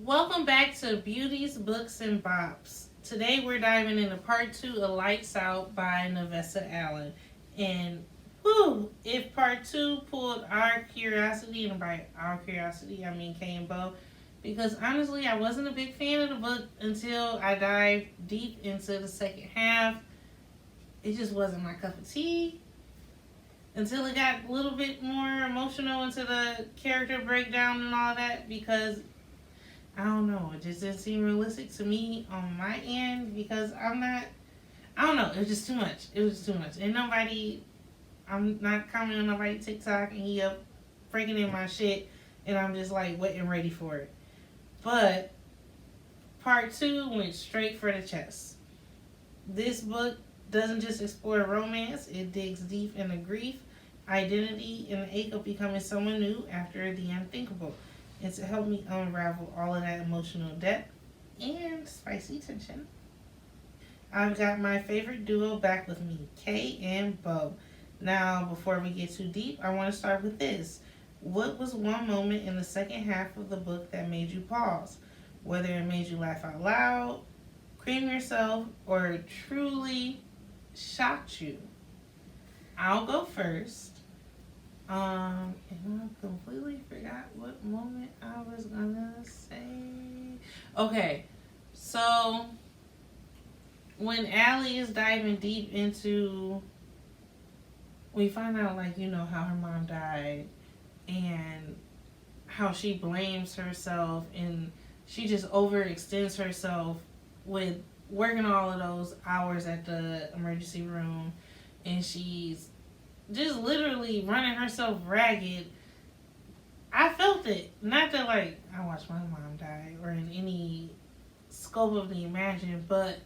Welcome back to Beauties, Books, and Bops. Today we're diving into part 2 of Lights Out by Navessa Allen. And whew, if part 2 pulled our curiosity, and by our curiosity I mean Kay and Bo, because honestly I wasn't a big fan of the book until I dived deep into the second half. It just wasn't my cup of tea until it got a little bit more emotional into the character breakdown and all that because I don't know. It just didn't seem realistic to me on my end because I'm not. I don't know. It was just too much. It was just too much. And nobody. I'm not commenting on nobody TikTok and he up breaking in my shit, and I'm just like wet and ready for it. But part 2 went straight for the chest. This book doesn't just explore romance. It digs deep into grief, identity, and the ache of becoming someone new after the unthinkable. And to help me unravel all of that emotional depth and spicy tension, I've got my favorite duo back with me, Kay and Bo. Now, before we get too deep, I want to start with this. What was one moment in the second half of the book that made you pause? Whether it made you laugh out loud, cream yourself, or truly shocked you? I'll go first. And I completely forgot what moment I was gonna say. Okay, so when Allie is diving deep into, we find out how her mom died and how she blames herself and she just overextends herself with working all of those hours at the emergency room, and she's just literally running herself ragged. I felt it. Not that I watched my mom die or in any scope of the imagine, but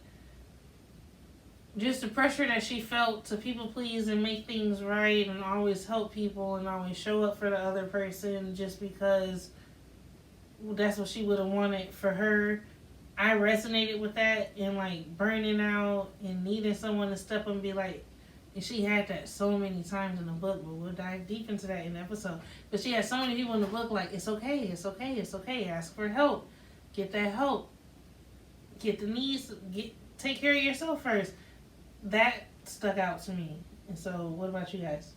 just the pressure that she felt to people please and make things right and always help people and always show up for the other person just because that's what she would have wanted for her. I resonated with that and burning out and needing someone to step up and be like, and she had that so many times in the book, but we'll dive deep into that in the episode. But she had so many people in the book it's okay, it's okay, it's okay. Ask for help. Get that help. Get the needs. Take care of yourself first. That stuck out to me. And so, what about you guys?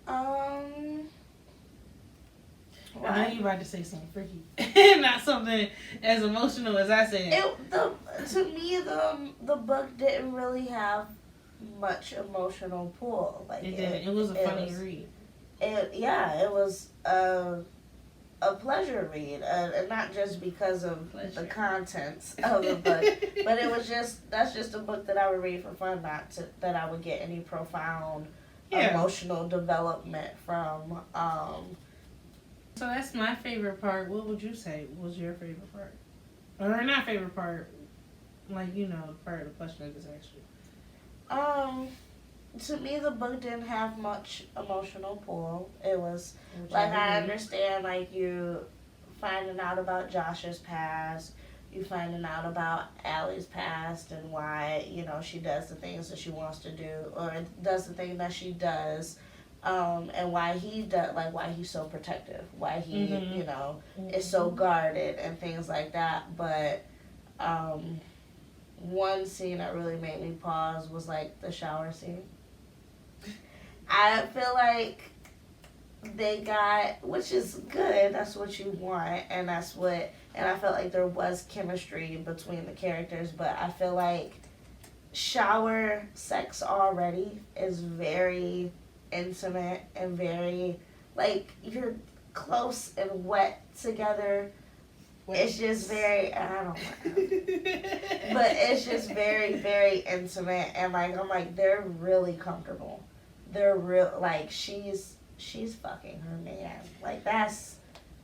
Well, I know you about to say something freaky, not something as emotional as I said. To me, the book didn't really have much emotional pull. It did. It was a funny read. It was a pleasure read, and not just because of the contents of the book, but it was that's just a book that I would read for fun, that I would get any profound emotional development from. So that's my favorite part. What would you say was your favorite part? Or not favorite part, part of the question I just asked you. To me, the book didn't have much emotional pull. It was I understand you finding out about Josh's past, you finding out about Allie's past and why she does the things that she wants to do or does the thing that she does, and why he does why he's so protective, why he is so guarded and things like that. But one scene that really made me pause was the shower scene. I feel like they got, which is good, that's what you want, and I felt like there was chemistry between the characters, but I feel like shower sex already is very intimate and very, you're close and wet together. It's just very, I don't know. But it's just very, very intimate. And, I'm they're really comfortable. They're real, she's fucking her man. That's...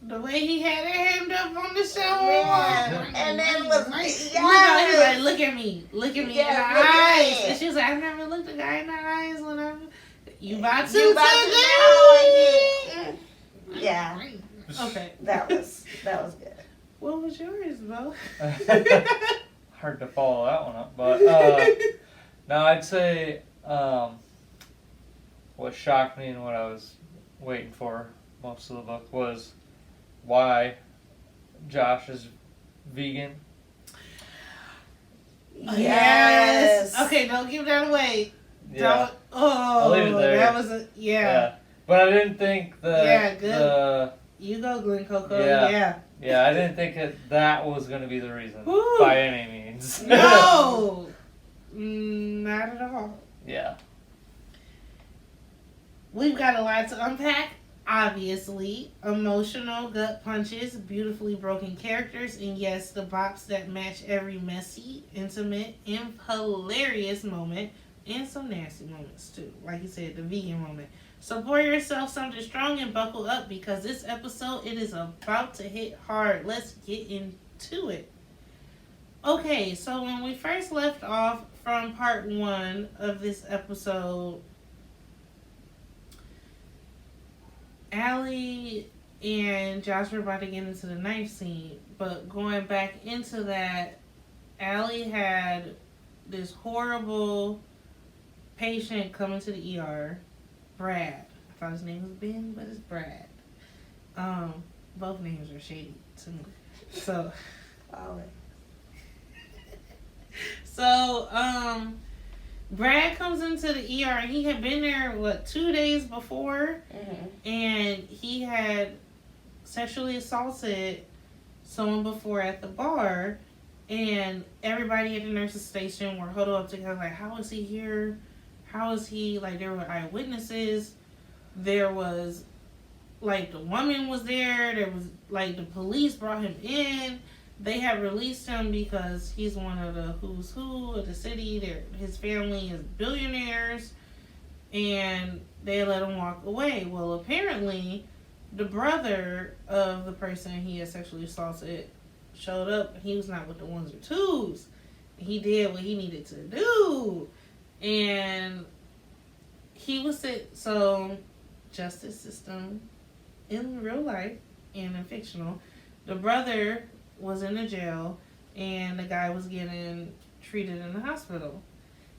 The way he had her hand up on the shower. Man. And then was look at me in the eyes. And she was like, I've never looked a guy in the eyes when I'm... You about to now. Yeah. Okay. That was good. What was yours, Bo? Hard to follow that one up, but no, I'd say what shocked me and what I was waiting for most of the book was why Josh is vegan. Yes. Okay, don't give that away. Yeah. Don't. Oh, I'll leave it there. that was a But I didn't think that. Yeah, good. You go, Glen Coco. Yeah. I didn't think that was going to be the reason Woo. by any means. No, not at all. Yeah. We've got a lot to unpack. Obviously, emotional gut punches, beautifully broken characters, and yes, the bops that match every messy, intimate, and hilarious moment, and some nasty moments too. Like you said, the vegan moment. So pour yourself something strong and buckle up because this episode, it is about to hit hard. Let's get into it. Okay, so when we first left off from part 1 of this episode, Allie and Josh were about to get into the knife scene, but going back into that, Allie had this horrible patient coming to the ER, Brad. I thought his name was Ben, but it's Brad. Both names are shady to me. So, Brad comes into the ER and he had been there, 2 days before? Mm-hmm. And he had sexually assaulted someone before at the bar. And everybody at the nurse's station were huddled up together like, how is he here? How is he? Like, there were eyewitnesses. There was, like, the woman was there. There was, like, the police brought him in. They had released him because he's one of the who's who of the city. His family is billionaires. And they let him walk away. Well, apparently, the brother of the person he had sexually assaulted showed up. And he was not with the ones or twos. He did what he needed to do. And he was so justice system in real life and in fictional. The brother was in the jail and the guy was getting treated in the hospital.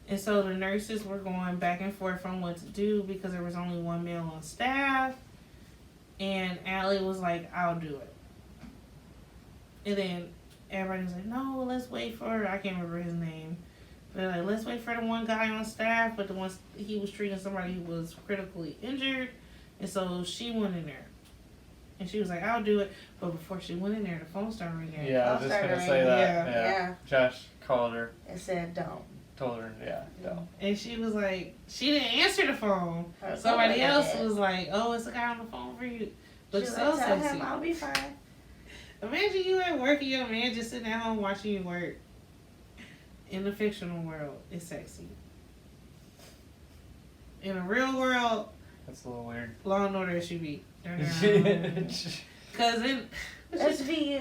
And so the nurses were going back and forth on what to do because there was only one male on staff. And Allie was like, I'll do it. And then everybody was like, no, let's wait for, I can't remember his name. But like, let's wait for the one guy on staff, but the one he was treating somebody who was critically injured. And so she went in there. And she was like, I'll do it. But before she went in there, the phone started ringing. Yeah, I was just going to say that. Yeah. Josh called her. It said don't. Told her, don't. And she was like, she didn't answer the phone. Her Somebody phone else did. was like, oh, it's a guy on the phone for you. But She was so like, tell sexy. him I'll be fine. Imagine you at work and your man just sitting at home watching you work. In the fictional world, it's sexy. In the real world, That's a little weird. Law and Order SUV. Cause That's for you.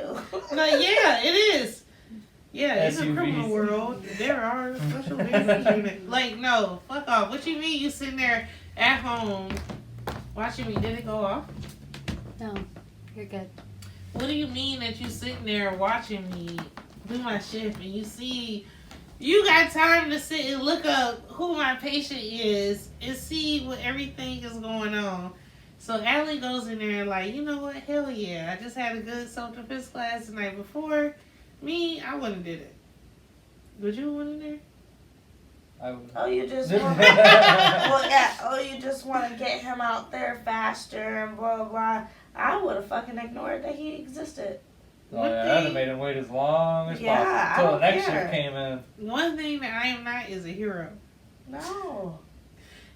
no, yeah, it is. Yeah, in the SUVs. criminal world, there are special vehicles units. Like, no, fuck off. What you mean you sitting there at home watching me? Did it go off? No, you're good. What do you mean that you sitting there watching me do my shift and you see, you got time to sit and look up who my patient is and see what everything is going on. So Allie goes in there like, you know what, hell yeah, I just had a good self-defense class the night before. Me, I wouldn't did it. Would you went in there? I would. Oh, you just want well, yeah. Oh, you just want to get him out there faster and blah blah blah. I would have fucking ignored that he existed. Oh, yeah, I'd have made him wait as long as Yeah, I possible until the don't next care. shift came in. One thing that I am not is a hero. No.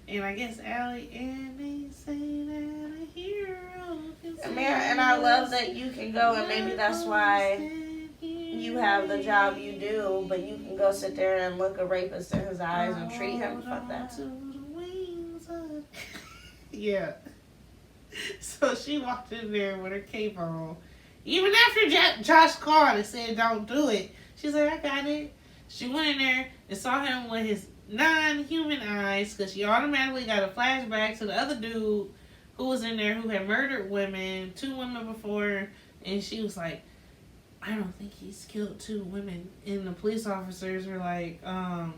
And I guess Allie, and they say that a hero can say Man, and I love that you can go, and maybe that's why you have the job you do, but you can go sit there and look a rapist in his eyes and treat him. Fuck that. Yeah. So she walked in there with her cape on. Even after Josh called and said, don't do it. She's like, I got it. She went in there and saw him with his non-human eyes because she automatically got a flashback to the other dude who was in there who had murdered women, 2 women before. And she was like, I don't think he's killed 2 women. And the police officers were like, oh,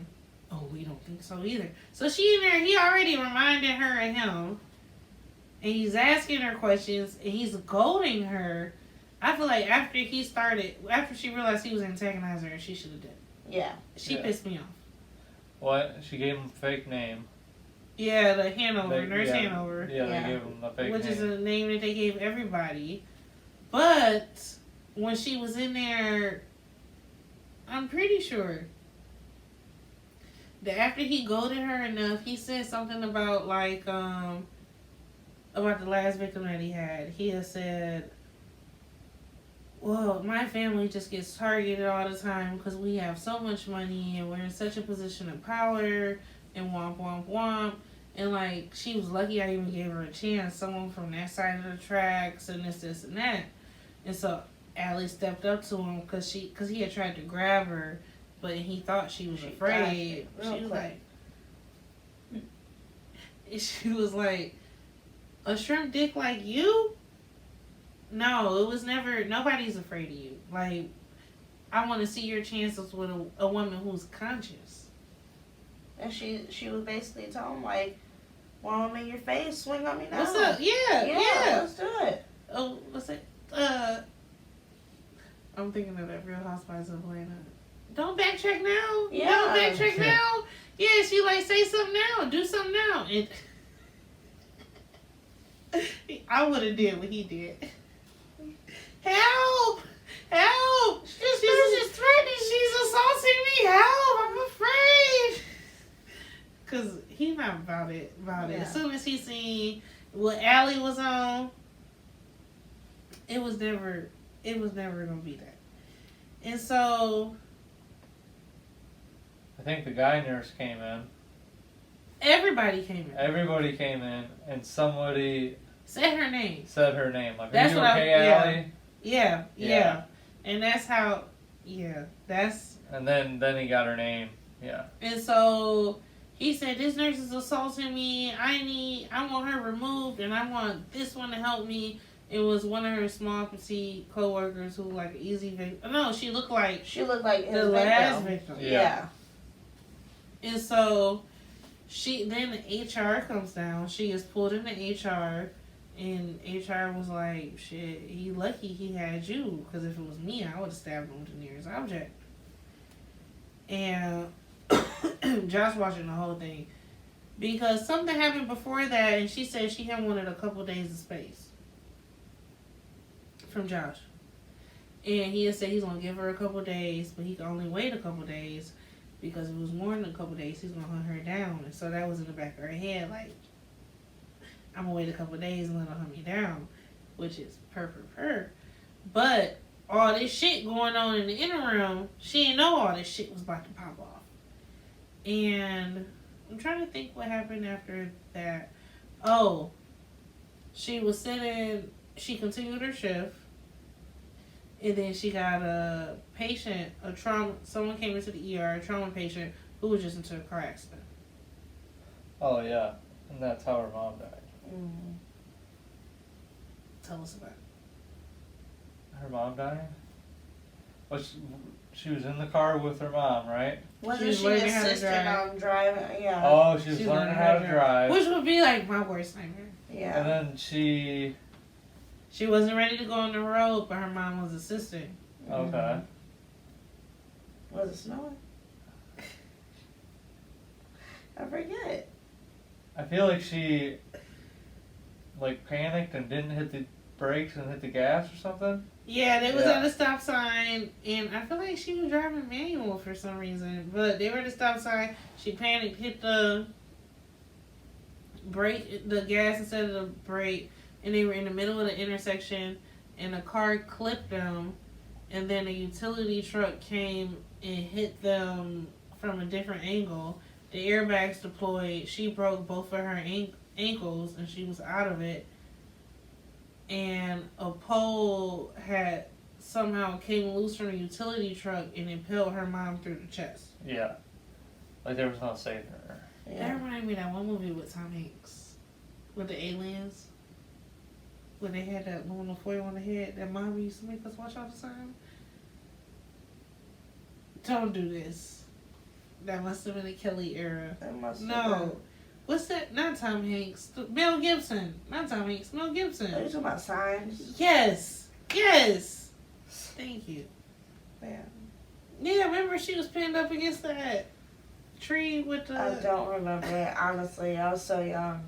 we don't think so either. So she in there, he already reminded her of him. And he's asking her questions and he's goading her I feel like after she realized he was antagonizing her, she should have done it. Yeah. She Yeah. pissed me off. What? She gave him a fake name. Yeah, the Hanover, Nurse yeah, Hanover. Yeah, Yeah. they gave him a fake Which name. is a name that they gave everybody. But when she was in there, I'm pretty sure that after he goaded her enough, he said something about about the last victim that he had. He had said, well, my family just gets targeted all the time because we have so much money and we're in such a position of power and womp womp womp. And like, she was lucky I even gave her a chance. Someone from that side of the tracks and this and that. And so Allie stepped up to him because he had tried to grab her, but he thought she was afraid. real She was quick. she was like, a shrimp dick like you? No, it was never. Nobody's afraid of you. Like, I want to see your chances with a woman who's conscious. And she was basically telling him, like, while I'm in your face, swing on me now. What's up? Yeah, yeah. Let's do it. Oh, what's it? I'm thinking of that Real Housewives of Atlanta. Don't backtrack now. Yeah. Don't backtrack now. Yeah, she like, say something now. Do something now. And I would have did what he did. Help! Help! She's just threatening. She's assaulting me. Help! I'm afraid. Cause he's not about it. Yeah. As soon as he seen what Allie was on, it was never gonna be that. And so I think the guy nurse came in. everybody came in. Everybody came in, and somebody Said her name. said her name. Like, That's are you what okay, yeah. Allie? Yeah. Yeah. And that's how. Yeah. That's. And then he got her name. Yeah. And so he said, "This nurse is assaulting me. I want her removed, and I want this one to help me." It was one of her small petite co-workers who like easy victim. No, she looked like She looked like his the last victim. victim. Yeah. And so then the HR comes down. She is pulled into HR, and HR was like, "Shit, he lucky he had you, because if it was me, I would have stabbed him with the nearest object." And Josh watching the whole thing because something happened before that, and she said she had wanted a couple days of space from Josh, and he had said he's gonna give her a couple days, but he can only wait a couple days. Because if it was more than a couple days, he's gonna hunt her down. And so that was in the back of her head, like, I'm gonna wait a couple days and let her hunt me down, which is per. But all this shit going on in the interim, she didn't know all this shit was about to pop off. And I'm trying to think what happened after that. Oh, she continued her shift. And then she got a patient, someone came into the ER, a trauma patient, who was just into a car accident. Oh yeah, and that's how her mom died. Mm. Tell us about it. Her mom died? Well, she was in the car with her mom, right? Wasn't was she learning how to assisting drive. on driving? Yeah. Oh, she was She's learning how to drive. Which would be like my worst nightmare. Yeah. And then she... She wasn't ready to go on the road, but her mom was assisting. Okay. Was it snowing? I forget. I feel like she, like, panicked and didn't hit the brakes and hit the gas or something. Yeah, they was Yeah. at a stop sign, and I feel like she was driving manual for some reason. But they were at a stop sign. She panicked, hit the brake, the gas instead of the brake, and they were in the middle of the intersection, and a car clipped them, and then a utility truck came and hit them from a different angle. The airbags deployed. She broke both of her ankles, and she was out of it. And a pole had somehow came loose from a utility truck and impaled her mom through the chest. Yeah. Like, there was no saving her. That Yeah. reminded me of that one movie with Tom Hanks, with the aliens, when they had that aluminum foil on the head that mom used to make us watch all the time. Don't do this. That must have been the Kelly era. That must have No. What's that? Not Tom Hanks. Mel Gibson. Not Tom Hanks. Mel been. Are you Gibson. talking about Signs? Yes. Yes. Thank you. Yeah. Yeah, remember she was pinned up against that tree with the. I don't remember it, honestly. I was so young.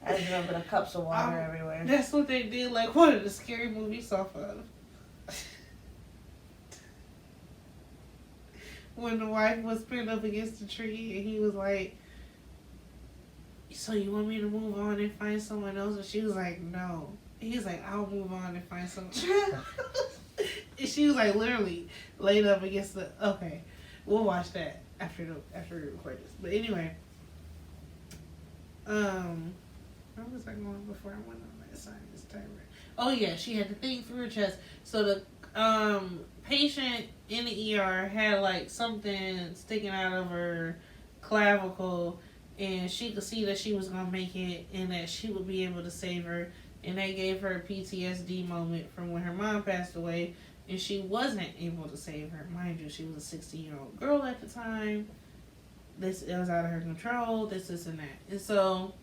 I just remember the cups of water everywhere. That's what they did, like one of the scary movies off of. When the wife was pinned up against the tree and he was like, so you want me to move on and find someone else? And she was like, no. He's like, I'll move on and find someone. And she was like literally laid up against the. Okay, we'll watch that after we record this. But anyway, where was I going before I went on that science timer? Oh yeah, she had the thing through her chest. So the patient in the ER had like something sticking out of her clavicle, and she could see that she was gonna make it and that she would be able to save her. And they gave her a PTSD moment from when her mom passed away, and she wasn't able to save her. Mind you, she was a 16-year-old girl at the time. It was out of her control. This and that. And so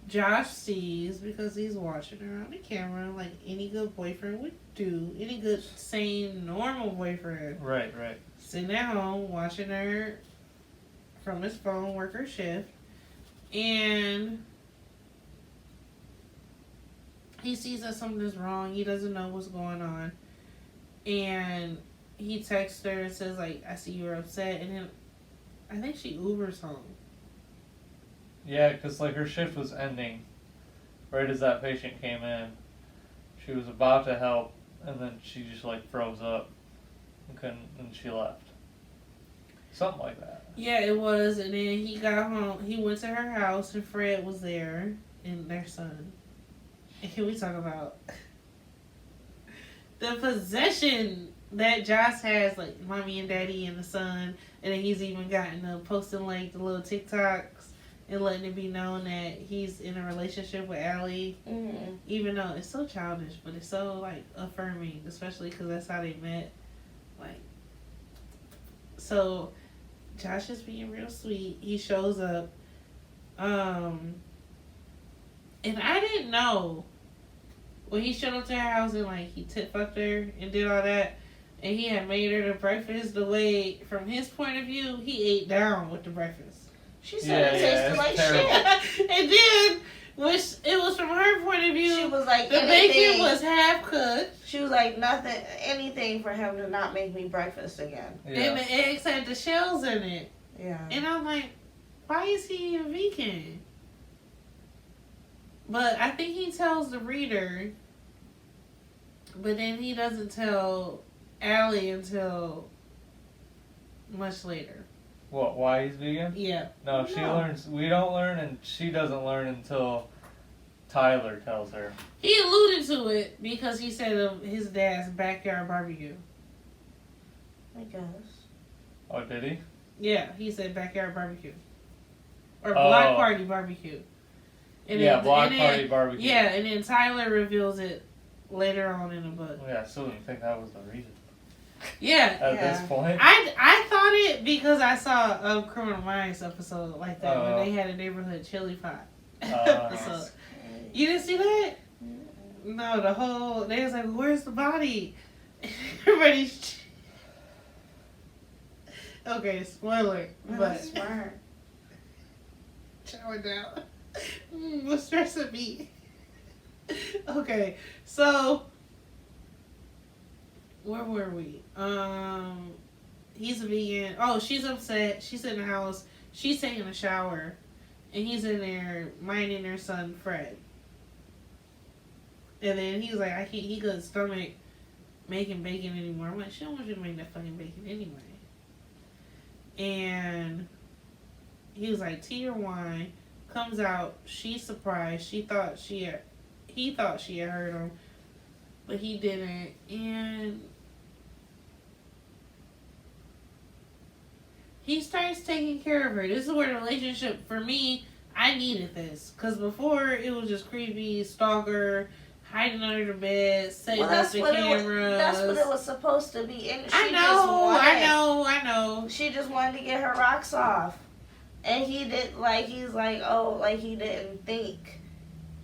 Josh sees, because he's watching her on the camera, like any good boyfriend would do, any good, sane, normal boyfriend. Right. Sitting at home, watching her from his phone, work her shift, and he sees that something is wrong. He doesn't know what's going on. And he texts her and says, like, I see you're upset. And then I think she Ubers home. Yeah, because like her shift was ending right as that patient came in. She was about to help, and then she just like froze up and she left. Something like that. Yeah, it was. And then he got home. He went to her house, and Fred was there, and their son. And can we talk about the possession that Josh has, like mommy and daddy and the son, and then he's even gotten posting like the little TikToks and letting it be known that he's in a relationship with Allie, even though it's so childish, but it's so like affirming, especially because that's how they met. Like, so Josh is being real sweet. He shows up, and I didn't know when he showed up to her house and like he fucked her and did all that, and he had made her the breakfast the way, from his point of view, he ate down with the breakfast. She said it tasted like terrible. shit. And then, which it was from her point of view, She was like, the bacon was half cooked. She was like, anything for him to not make me breakfast again. Yeah. And the eggs had the shells in it. Yeah. And I'm like, why is he a vegan? But I think he tells the reader, but then he doesn't tell Allie until much later. What? Why he's vegan? Yeah. No, she learns. We don't learn, and she doesn't learn until Tyler tells her. He alluded to it because he said of his dad's backyard barbecue. I guess. Oh, did he? Yeah, he said backyard barbecue. Or block party barbecue. And yeah, then, block party barbecue. Yeah, and then Tyler reveals it later on in the book. Yeah, I still didn't think that was the reason. Yeah. At this point. I thought it because I saw a Criminal Minds episode like that when they had a neighborhood chili pot episode. You didn't see that? No, the whole, they was like, where's the body? Everybody's... Okay, spoiler. But smart. Chowing down. What's stressing me? Okay, so where were we? He's a vegan. Oh, she's upset. She's in the house. She's taking a shower, and he's in there minding her son Fred. And then he's like, he couldn't stomach making bacon anymore. I'm like, she don't want you to make that fucking bacon anyway. And he was like, tea or wine. Comes out, she's surprised. He thought she had heard him, but he didn't. And he starts taking care of her. This is where the relationship, for me, I needed this. Because before, it was just creepy, stalker, hiding under the bed, setting up the cameras. That's what it was supposed to be. And I know. She just wanted to get her rocks off. And he did, like, he's like, oh, like, he didn't think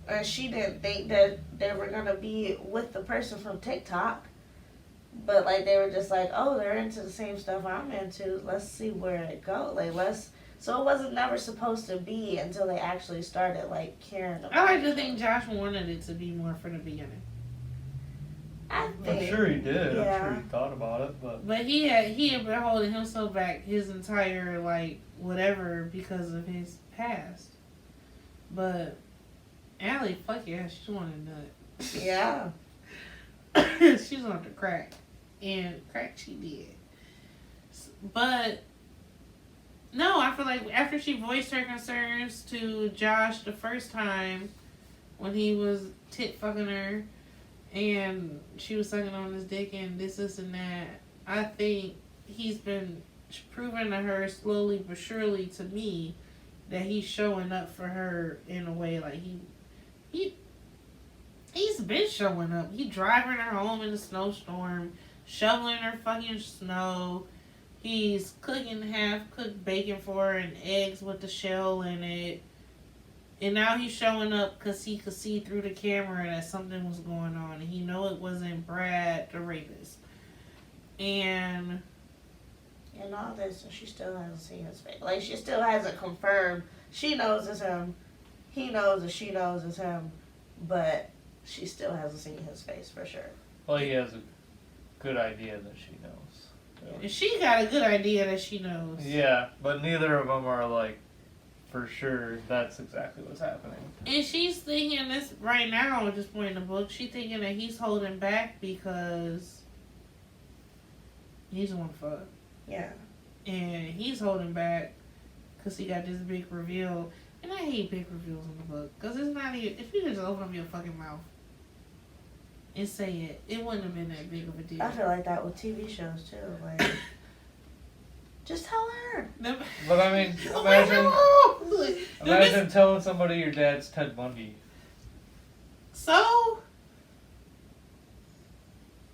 and she didn't think that they were gonna be with the person from TikTok. But like they were just like, oh, they're into the same stuff I'm into. Let's see where it goes. Like let's. So it wasn't never supposed to be until they actually started like caring about. I like to each think Josh wanted it to be more from the beginning. other. I think. I'm sure he did. I'm Yeah. sure he thought about it, but But he had been holding himself back his entire like whatever because of his past. But Allie, fuck yeah, she wanted nut. Yeah. She's on the crack, and crack she did. But no, I feel like after she voiced her concerns to Josh the first time when he was tit fucking her, and she was sucking on his dick and this and that, I think he's been proving to her slowly but surely to me that he's showing up for her in a way like he's been showing up. He driving her home in a snowstorm, shoveling her fucking snow. He's cooking half-cooked bacon for her and eggs with the shell in it. And now he's showing up because he could see through the camera that something was going on. And he know it wasn't Brad, the rapist. And all this, and she still hasn't seen his face. Like, she still hasn't confirmed. She knows it's him. He knows that she knows it's him. But she still hasn't seen his face for sure. well, he has a good idea that she knows. and she got a good idea that she knows. Yeah, but neither of them are like for sure that's exactly what's happening. And she's thinking this right now at this point in the book. She's thinking that he's holding back because he's on fuck. Yeah. And he's holding back because he got this big reveal. And I hate big reveals in the book. Because it's not even... If you could just open up your fucking mouth and say it, it wouldn't have been that big of a deal. I feel like that with TV shows, too. Like, just tell her. But I mean, imagine telling somebody your dad's Ted Bundy. So?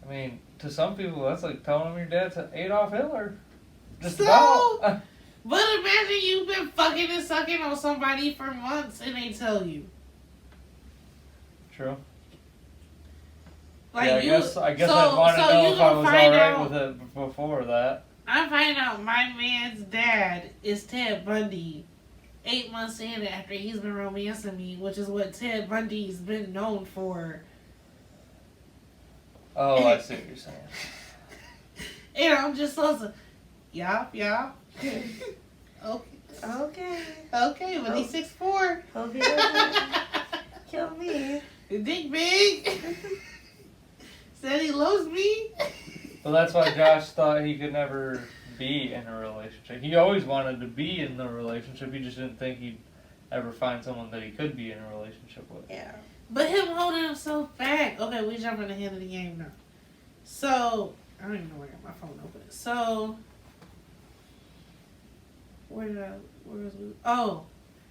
I mean, to some people, that's like telling them your dad's Adolf Hitler. Just So? about. But imagine you've been fucking and sucking on somebody for months and they tell you. True. Like yeah, I guess I'd want to so know you if I gonna was find alright out, with it before that. I find out my man's dad is Ted Bundy 8 months in after he's been romancing me, which is what Ted Bundy's been known for. Oh, I see what you're saying. And I'm just supposed to, yeah. Okay. Okay. But he's 6'4". Hope he doesn't kill me. Dick big. Said he loves me. Well, that's why Josh thought he could never be in a relationship. He always wanted to be in the relationship. He just didn't think he'd ever find someone that he could be in a relationship with. Yeah. But him holding himself back. Okay, we jumping ahead of the game now. So, I don't even know where I got my phone open. So, where was we? Oh,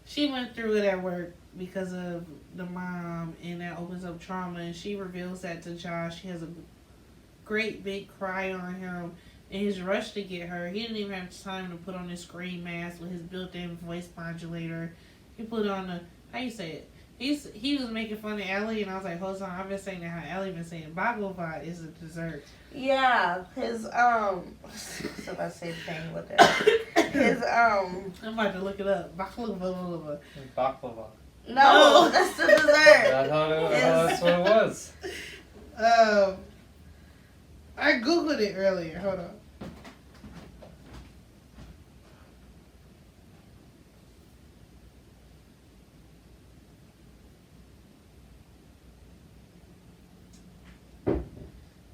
she went through it at work because of the mom, and that opens up trauma, and she reveals that to Josh. He has a great big cry on him, and he's rushed to get her. He didn't even have time to put on his scream mask with his built-in voice modulator. He put on the, how you say it? He was making fun of Allie, and I was like, hold on, I've been saying that how Allie been saying baklava is a dessert. Yeah, his so that's the same thing with it. His I'm about to look it up. Baklava. Baklava. no, that's the dessert. I thought that's what it was. I googled it earlier. Hold on.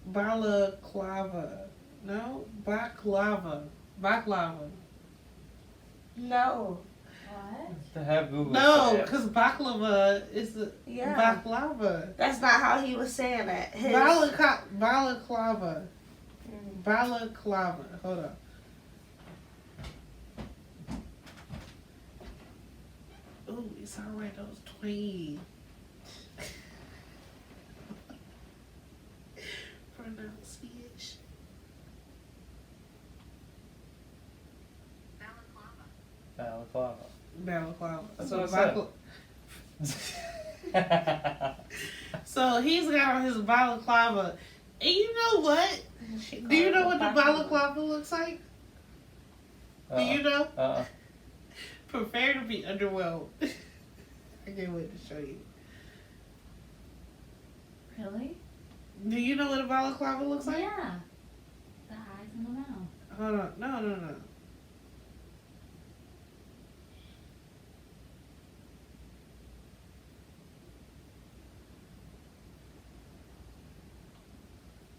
Balaclava. No? Baklava. Baklava. No. What? To have Google. No, say it. because baklava is the Yeah. baklava. That's not how he was saying it. His Balaclava. Mm. Balaclava. Hold on. Ooh, it's alright. That was 20. Pronunciation. Balaclava. Balaclava. That's So what I said. So he's got on his balaclava. And you know what? Do you know what the balaclava looks like? Do you know? Prepare to be underwhelmed. I can't wait to show you. Really? Do you know what a balaclava looks like? Yeah. The eyes and the mouth. Hold on. No.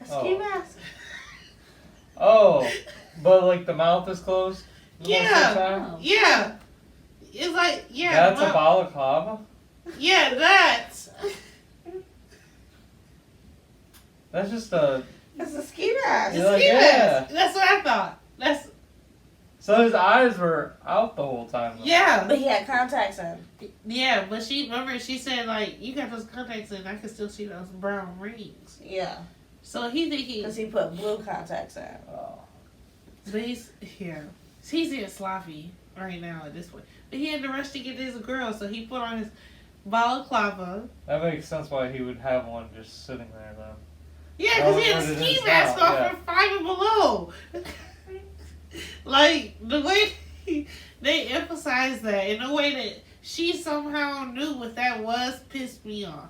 A ski mask. Oh, but like the mouth is closed? Yeah. Oh. Yeah. It's like, yeah. That's a balaclava? Yeah, that's. That's just a... It's a ski mask. You're like, Ski yeah. mask. That's what I thought. That's, So his eyes were out the whole time. Though. yeah. But he had contacts in. Yeah, but she said, like, you got those contacts in, I can still see those brown rings. Yeah. So he thinking, Because he put blue contacts in. Oh. but he's in sloppy right now at this point. But he had to rush to get his girl, so he put on his balaclava. That makes sense why he would have one just sitting there, though. Yeah, because he had What a it ski is mask now, on yeah. for 5 and below. Like, the way they emphasized that in a way that she somehow knew what that was pissed me off.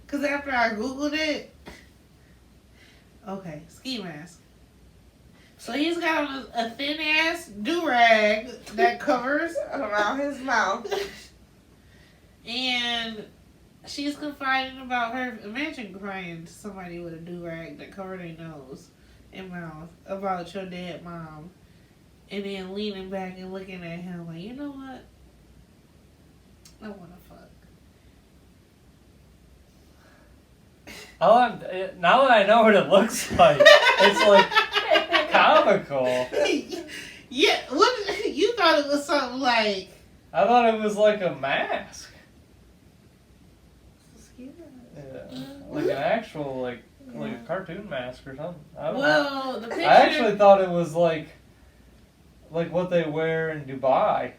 Because after I Googled it, okay, ski mask. So he's got on a thin ass do-rag that covers Around his mouth. and she's confiding about her, imagine crying to somebody with a do-rag that covered their nose and mouth about your dead mom. And then leaning back and looking at him like, you know what? I want to fuck. Now that I know what it looks like, it's like comical. Yeah, what? You thought it was something like... I thought it was like a mask. Ski mask. Yeah. Like an actual, like a cartoon mask or something. I don't know. Well, the picture... I actually thought it was like what they wear in Dubai.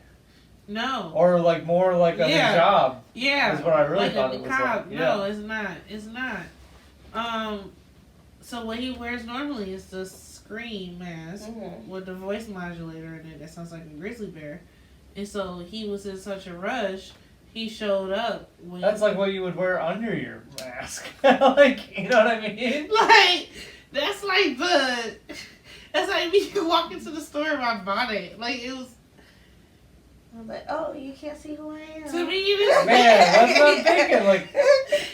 No. Or like more like a Yeah. hijab. Yeah. Is what I really like thought a it was niqab. like. No, Yeah. it's not. It's not. So what he wears normally is the scream mask Mhm. with the voice modulator in it that sounds like a grizzly bear. And so he was in such a rush, he showed up when... That's like what you would wear under your mask. Like, you know what I mean? Like, that's like the... That's like me walking to the store in my bonnet. Like, it was... I was like, oh, you can't see who I am. To me, this... Man, that's what I'm thinking. Like,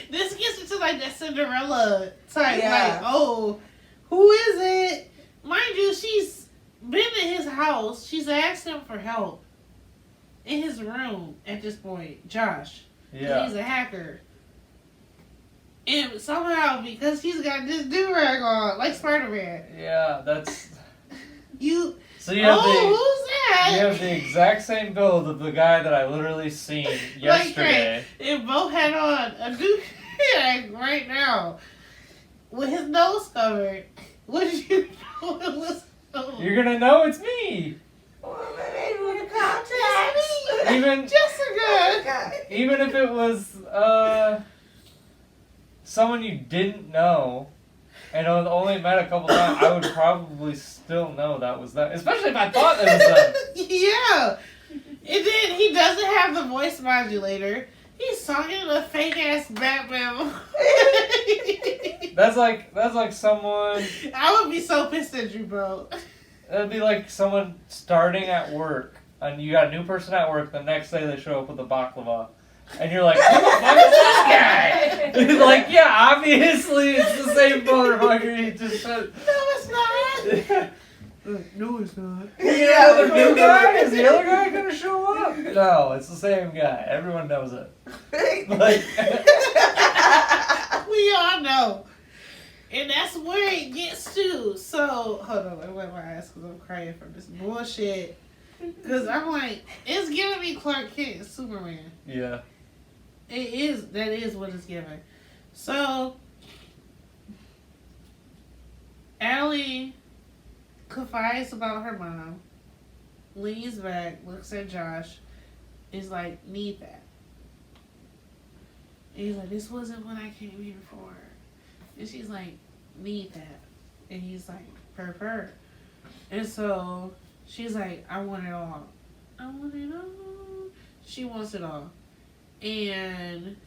This gets into like that Cinderella type. Yeah. Like, oh, who is it? Mind you, she's been in his house. She's asked him for help in his room at this point. Josh. 'Cause yeah. he's a hacker. And somehow, because he's got this do-rag on, like Spider-Man, Yeah, that's... you... So you have who's that? you have the exact same build of the guy that I literally seen yesterday. They both had on a do-rag right now with his nose covered. What did you know it was? You're gonna know it's me. Well, maybe with the contacts. Even Jessica. even if it was someone you didn't know and only met a couple times, I would probably still know that was them. Especially if I thought it was them. Yeah. And then he doesn't have the voice modulator. He's talking to a fake ass Batman. That's like someone. I would be so pissed at you, bro. It'd be like someone starting at work, and you got a new person at work. The next day they show up with a baklava, and you're like, "Who the fuck is this guy?" He's like, "Yeah, obviously it's the same motherfucker." He just said, No, it's not. "You No, it's not. know the new guy? Is the other guy gonna show up?" No, it's the same guy. Everyone knows it. Like, We all know. And that's where it gets to. So, hold on, let me wipe my eyes because I'm crying from this bullshit. Because I'm like, it's giving me Clark Kent and Superman. yeah. That is what it's giving. So, Allie confides about her mom, leans back, looks at Josh, is like, need that. And he's like, this wasn't what I came here for. And she's like, need that. And he's like, purr. And so she's like, I want it all. I want it all. She wants it all. And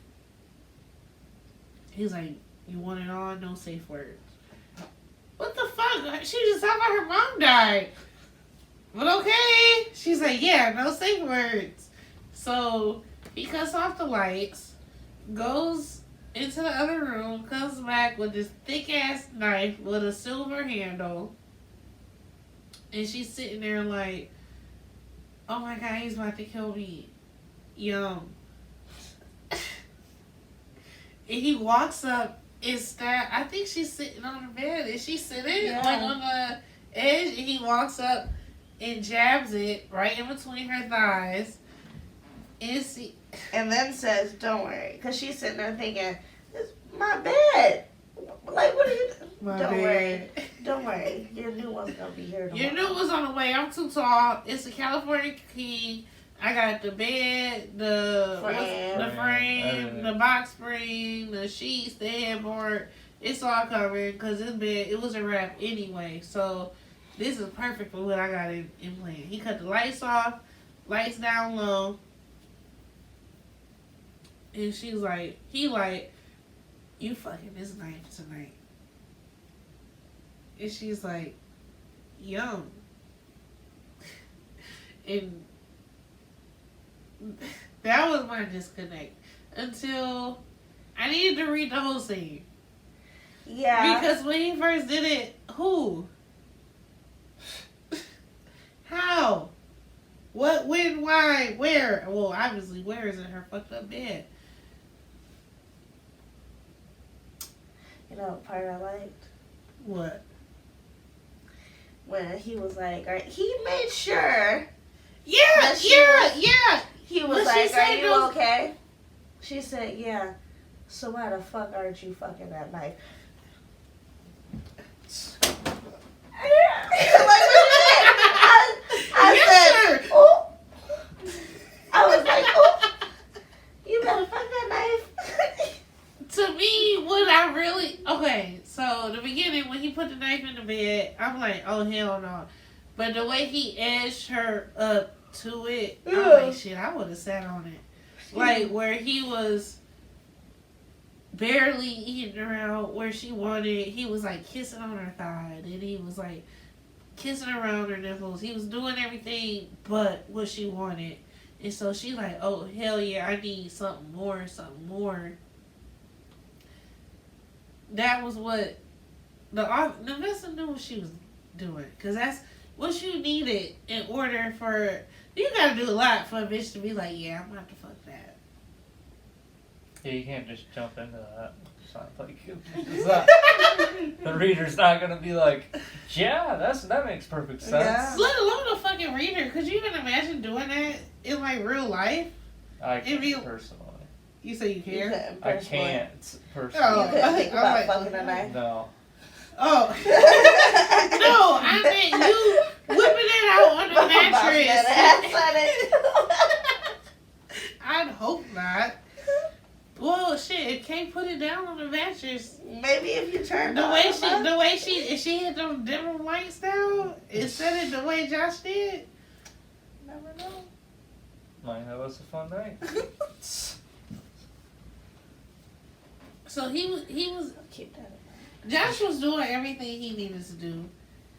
he's like, you want it all? No safe words. What the fuck? She just talked about her mom died. But okay. She's like, yeah, no safe words. So he cuts off the lights, goes into the other room, comes back with this thick ass knife with a silver handle. And she's sitting there like, oh my god, he's about to kill me. Yum. And he walks up and I think she's sitting on the bed. Is she sitting like on the edge? And he walks up and jabs it right in between her thighs. And then says, don't worry. Because she's sitting there thinking, it's my bed. Like, what are you doing? Don't worry. Your new one's going to be here tomorrow. Your new one's on the way. I'm too tall. It's a California king. I got the bed, the frame, the box spring, the sheets, the headboard. It's all covered because this bed, it was a wrap anyway. So this is perfect for what I got in plan. He cut the lights off, lights down low. And she's like, you fucking this knife tonight. And she's like, yum. And that was my disconnect. Until I needed to read the whole scene. Yeah. Because when he first did it, who? How? What, when, why, where? Well, obviously, where is in her fucked up bed? You know what part I liked? What? When he was like, he made sure. Yeah. He was But she like, said are you those- okay? She said, yeah. So why the fuck aren't you fucking that knife? I said, oh. I was like, oh. You better fuck that knife. To me, what I really... Okay, so the beginning, when he put the knife in the bed, I'm like, oh, hell no. But the way he edged her up to it, I'm like, shit, I would have sat on it. Like, where he was barely eating her out, where she wanted, he was like kissing on her thigh, and he was like kissing around her nipples. He was doing everything but what she wanted. And so she like, oh, hell yeah, I need something more. That was what Navessa knew what she was doing. Because that's what you needed in order for... You gotta do a lot for a bitch to be like, yeah, I'm about to fuck that. Yeah, you can't just jump into that. It's not like the reader's not gonna be like, yeah, that makes perfect sense. Yeah. Let alone a fucking reader. Could you even imagine doing that in like real life? I If you- can't personally. You say you You care? couldn't I personally. can't Oh. You personally. couldn't think I'm about like, fucking a knife. No. Oh. No, I meant you whipping it out on the mattress. I'd hope not. Well, shit, if Kay put it down on the mattress, Maybe if you turned if she hit them dimmer lights down instead of the way Josh did. Never know. Might have us a fun night. So he was Keep that in mind. Josh was doing everything he needed to do.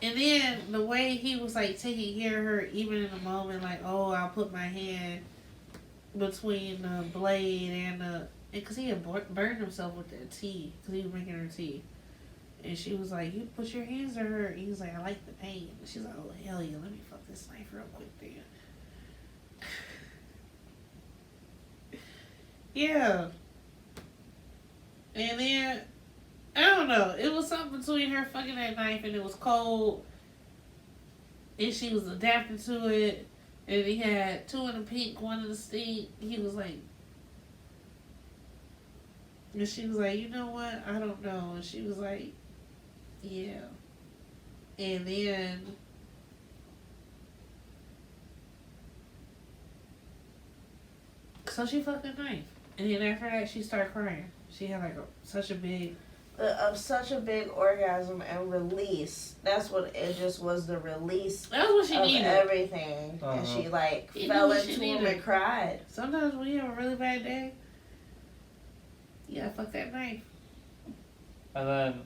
And then the way he was like taking care of her, even in the moment, like, oh, I'll put my hand between the blade and the, because he had burned himself with that tea, because he was making her tea. And she was like, you put your hands on her. And he was like, I like the pain. And she's like, oh, hell yeah, let me fuck this knife real quick then. Yeah. And then, I don't know. It was something between her fucking that knife and it was cold. And she was adapting to it. And he had two in the pink, one in the stink. He was like... And she was like, you know what? I don't know. And she was like, yeah. And then... So she fucked the knife. And then after that, she started crying. She had like such a big. Of such a big orgasm and release. That's what it just was, the release That was what she of needed. everything. Uh-huh. And she like You fell knew what she into him needed. and cried. Sometimes when you have a really bad day, you gotta fuck that knife. And then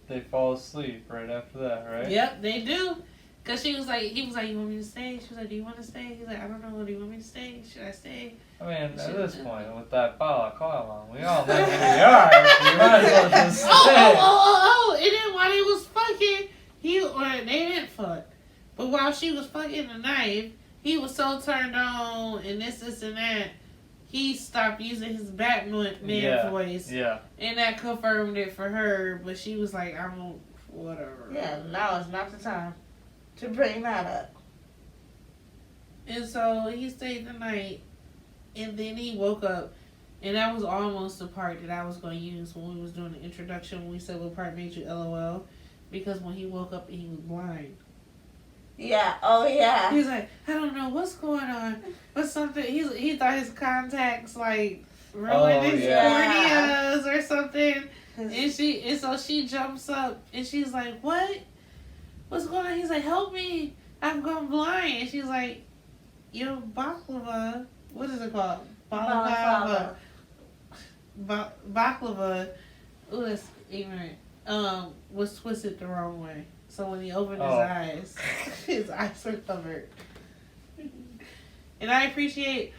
they fall asleep right after that, right? Yep, they do. Cause he was like, you want me to stay? She was like, do you want to stay? He's like, I don't know. Do you want me to stay? Should I stay? I mean, at Should've this done point, with that balaclava, we all know who we are. You might as well just stay. Oh! And then while they was fucking, they didn't fuck. But while she was fucking the knife, he was so turned on and this, and that. He stopped using his Batman voice. Yeah. And that confirmed it for her. But she was like, whatever. Yeah, now is not the time to bring that up. And so he stayed the night, and then he woke up, and that was almost the part that I was going to use when we was doing the introduction, when we said what part made you LOL, because when he woke up and he was blind. Yeah, oh yeah. He's like, I don't know what's going on, but something, he thought his contacts, like, ruined his yeah. corneas or something, and so she jumps up, and she's like, what? What's going on? He's like, help me, I've gone blind, and she's like, your baklava, what is it called? Baklava. Baklava, ooh, that's ignorant, was twisted the wrong way. So when he opened his eyes were covered. And I appreciate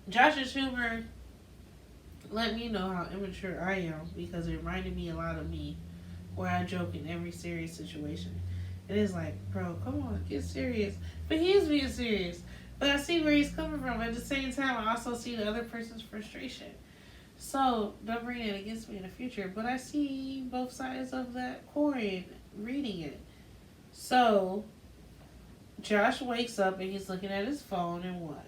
Josh's humor let me know how immature I am, because it reminded me a lot of me, where I joke in every serious situation. It is like, bro, come on, get serious. But he is being serious. But I see where he's coming from. At the same time, I also see the other person's frustration. So, don't bring it against me in the future. But I see both sides of that coin reading it. So, Josh wakes up and he's looking at his phone, and what?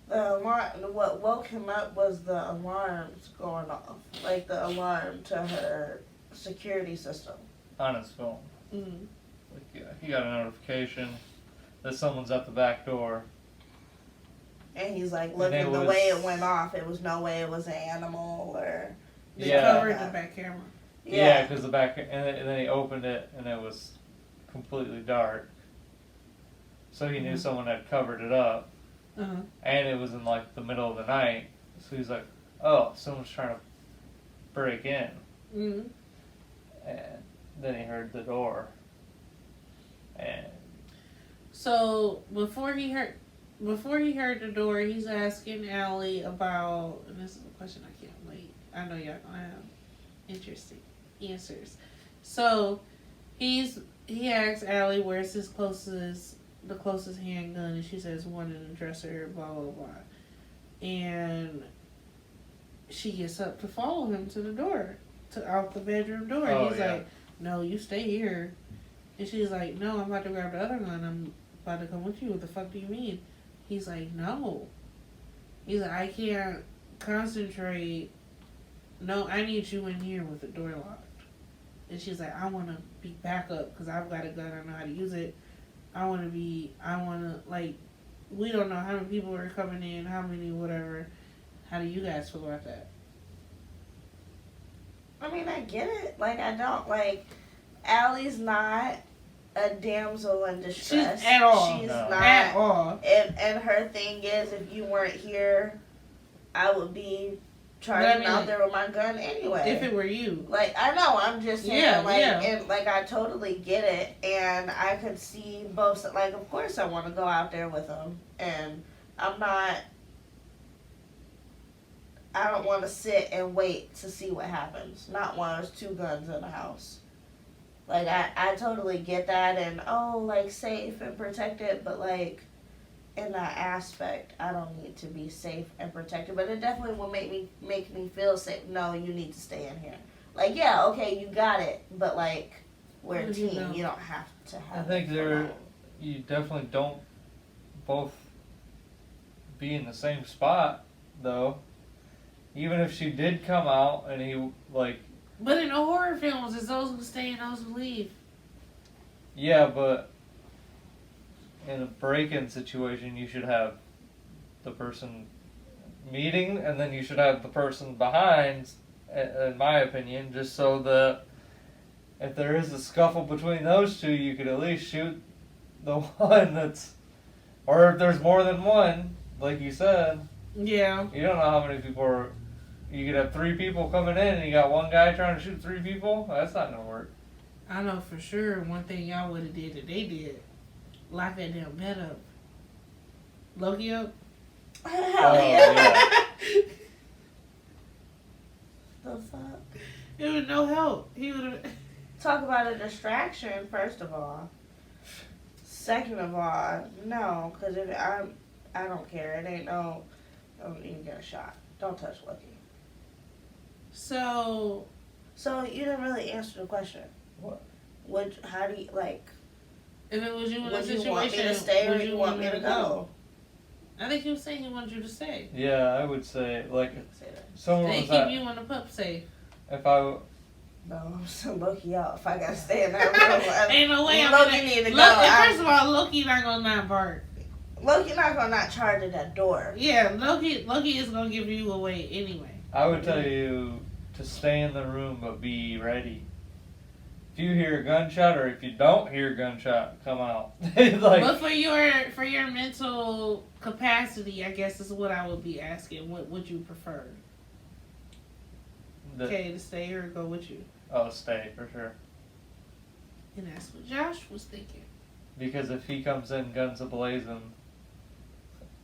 The alarm, what woke him up was the alarms going off. Like the alarm to her security system. On his phone. Mm. Like, yeah, he got a notification that someone's at the back door. And he's like, looking the way it went off, it was no way it was an animal or... They Yeah. covered the back camera. Yeah, because the back, and then he opened it and it was completely dark. So he knew someone had covered it up, Uh-huh. and it was in like the middle of the night. So he's like, "Oh, someone's trying to break in." Mm. And then he heard the door, and So before he heard the door, he's asking Allie about, and this is a question I can't wait. I know y'all gonna have interesting answers. So he asks Allie where's the closest handgun, and she says one in the dresser, blah blah blah. And she gets up to follow him to the door, out the bedroom door. Oh, And he's yeah. like, "No, you stay here." And she's like, "No, I'm about to grab the other gun. I'm about to come with you. What the fuck do you mean?" He's like, "No." He's like, "I can't concentrate. No, I need you in here with the door locked." And she's like, "I want to be backup because I've got a gun. I know how to use it. I want to, like, we don't know how many people are coming in, how many, whatever. How do you guys feel about that?" I mean, I get it. Like, I don't, like, Allie's not a damsel in distress. She's at all. She's No. not. At all. And her thing is, if you weren't here, I would be charging out there with my gun anyway. If it were you. Like, I know, I'm just saying, Yeah, like, yeah. and, like, I totally get it, and I could see both, like, of course I want to go out there with him, and I don't want to sit and wait to see what happens, not when there's two guns in the house. Like, I totally get that, and, like, safe and protected, but, like, in that aspect, I don't need to be safe and protected, but it definitely will make me feel safe. No, you need to stay in here. Like, yeah, okay, you got it, but, like, we're a What do you team. know? You don't have to have I think it they're- alone. you definitely don't both be in the same spot, though. Even if she did come out and he, like, But in the horror films, it's those who stay and those who leave. yeah, but in a break-in situation, you should have the person meeting, and then you should have the person behind, in my opinion, just so that if there is a scuffle between those two, you could at least shoot the one that's, or if there's more than one, like you said, Yeah. you don't know how many people are. You could have 3 people coming in, and you got one guy trying to shoot 3 people. That's not gonna work. I know for sure one thing y'all would have did that they did. Lock that damn bed up. Loki up? Hell Oh, yeah. The fuck? It was no help. He would have. Talk about a distraction, first of all. Second of all, no, because if I don't care. It ain't no, don't even get a shot. Don't touch Lucky. So, So you didn't really answer the question. What? How do you, like, if it was you in a would situation, you want me to stay or would you want me to go? I think he was saying he wanted you to stay. Yeah, I would say, like, Say that. someone They was keep at, you and the pup safe. if I, No, I'm so Loki out if I gotta stay in that room. Ain't no way I'm Loki gonna. need to go. First of all, Loki not gonna not bark. Loki not gonna not charge at that door. Yeah, Loki is gonna give you away anyway. I would tell you to stay in the room, but be ready. If you hear a gunshot, or if you don't hear a gunshot, come out. Like, But for your mental capacity, I guess is what I would be asking. What would you prefer? Okay, to stay or go with you? Oh, stay for sure. And that's what Josh was thinking. Because if he comes in guns a-blazing,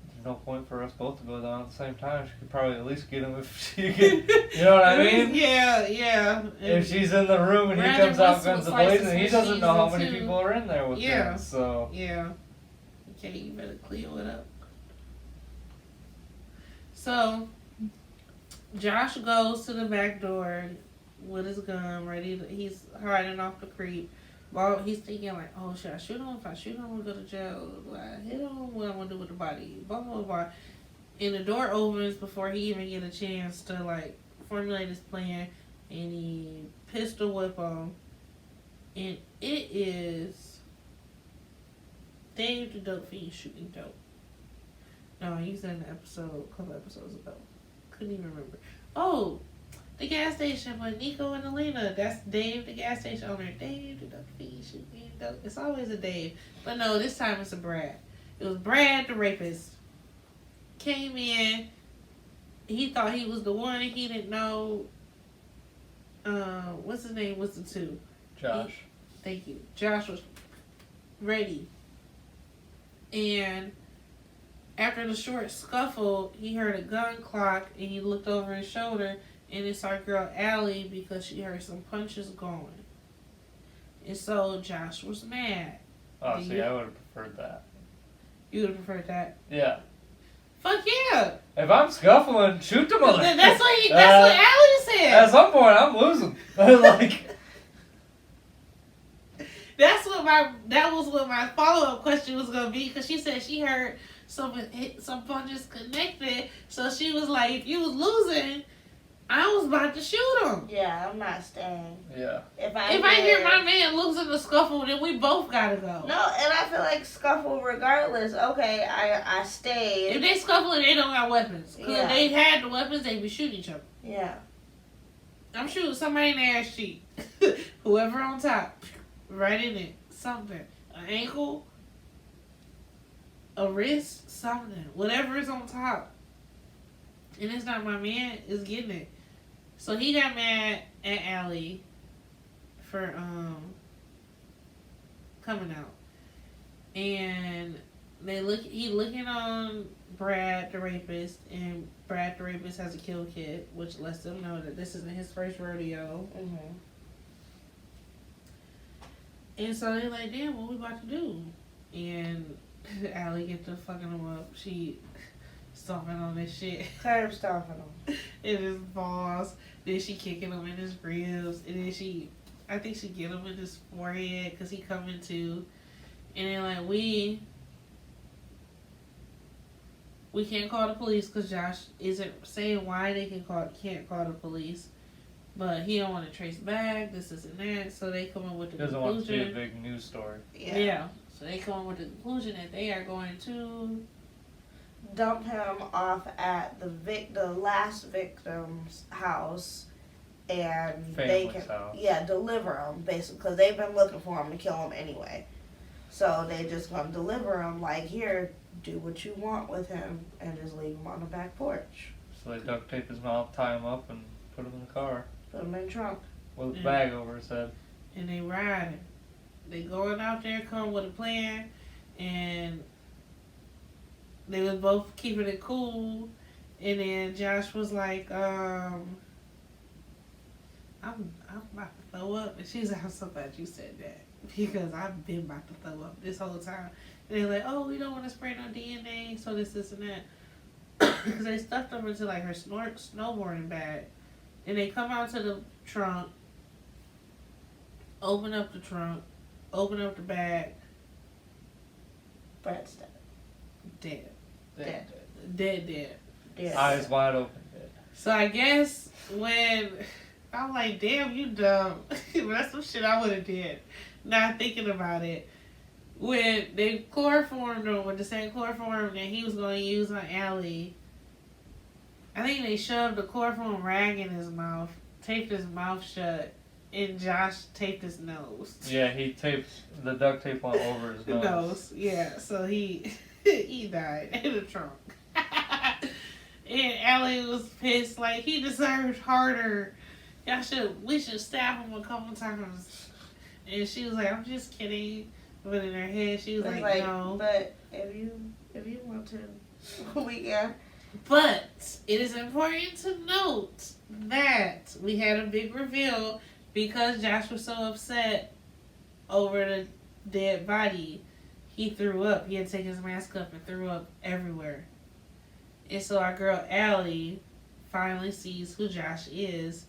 there's no point for us both to go down at the same time. She could probably at least get him if she could. You know what I mean? Yeah. If she's in the room and he Rather comes out what's guns slices a-blazing, he with doesn't know how season many two. people are in there with Yeah. him. So Yeah. Okay, you better clear it up. So, Josh goes to the back door with his gun, he's hiding off the creep. Well, he's thinking like, oh, should I shoot him? If I shoot him, I'm gonna go to jail. Do I hit him? What I'm gonna do with the body? Blah, blah, blah. And the door opens before he even get a chance to like formulate his plan, and he pistol whip him. And it is Dave the Dope Fiend shooting dope. No, he was in the episode a couple episodes ago. Couldn't even remember. Oh, the gas station with Nico and Elena. That's Dave, the gas station owner. Dave the Dope Fiend shooting dope. It's always a Dave. But no, this time it's a Brad. It was Brad the rapist. Came in. He thought he was the one. He didn't know. What's his name? What's the 2? Josh. Thank you. Josh was ready. And after the short scuffle, he heard a gun clock and he looked over his shoulder and it's our girl Allie because she heard some punches going. And so Josh was mad. Oh, see, I would have preferred that. You would have preferred that? Yeah. Fuck yeah! If I'm scuffling, shoot the mother. That's what Allie said. At some point, I'm losing. Like, That was what my follow-up question was gonna be, because she said she heard some punches connected, so she was like, if you was losing, I was about to shoot him. Yeah, I'm not staying. yeah. If I hear my man losing the scuffle, then we both gotta go. No, and I feel like scuffle regardless. Okay, I stayed. If they scuffling, they don't got weapons. Because Yeah. if they had the weapons, they'd be shooting each other. Yeah. I'm shooting somebody in the ass cheek. Whoever on top, right in it. Something. An ankle, a wrist, something. Whatever is on top. And it's not my man, is getting it. So he got mad at Allie for coming out. And he looking on Brad the rapist, and Brad the rapist has a kill kit, which lets them know that this isn't his first rodeo. Mhm. And so they're like, damn, what we about to do? And Allie get to fucking him up. She stomping on this shit. Curb stomping him. In his balls. Then she kicking him in his ribs. And then I think she get him in his forehead because he coming to. And then like, we can't call the police because Josh isn't saying why they can't call the police. But he don't want to trace back, this and that, so they come up with the Doesn't want it to be a conclusion. big news story. Yeah. Yeah. So they come up with the conclusion that they are going to. Dump him off at the last victim's house, and they Family's can house. deliver him basically because they've been looking for him to kill him anyway. So they just gonna deliver him like, here, do what you want with him, and just leave him on the back porch, So they duct tape his mouth, tie him up, and put him in the car put him in the trunk. with a Yeah. bag over his head. And they riding. They going out there, come with a plan, and they was both keeping it cool. And then Josh was like, I'm about to throw up. And she's like, I'm so glad you said that. Because I've been about to throw up this whole time. And they're like, oh, we don't want to spray no DNA, so this, and that. Because they stuffed them into like her snowboarding bag. And they come out to the trunk, open up the trunk, open up the bag, Brad's dead. dead. Dead. Dead. Eyes wide open. So I guess when I'm like, damn, you dumb. That's some shit I would have did. Not thinking about it. When they chloroformed him with the same chloroform that he was going to use on Allie, I think they shoved the chloroform rag in his mouth, taped his mouth shut, and Josh taped his nose. Yeah, he taped the duct tape on over his nose. Yeah, so he he died in the trunk. And Allie was pissed, like he deserved harder. We should stab him a couple times. And she was like, I'm just kidding. But in her head she was It's like, no. But if you want to, we can. But it is important to note that we had a big reveal because Josh was so upset over the dead body. He threw up. He had to take his mask up and threw up everywhere. And so our girl Allie finally sees who Josh is.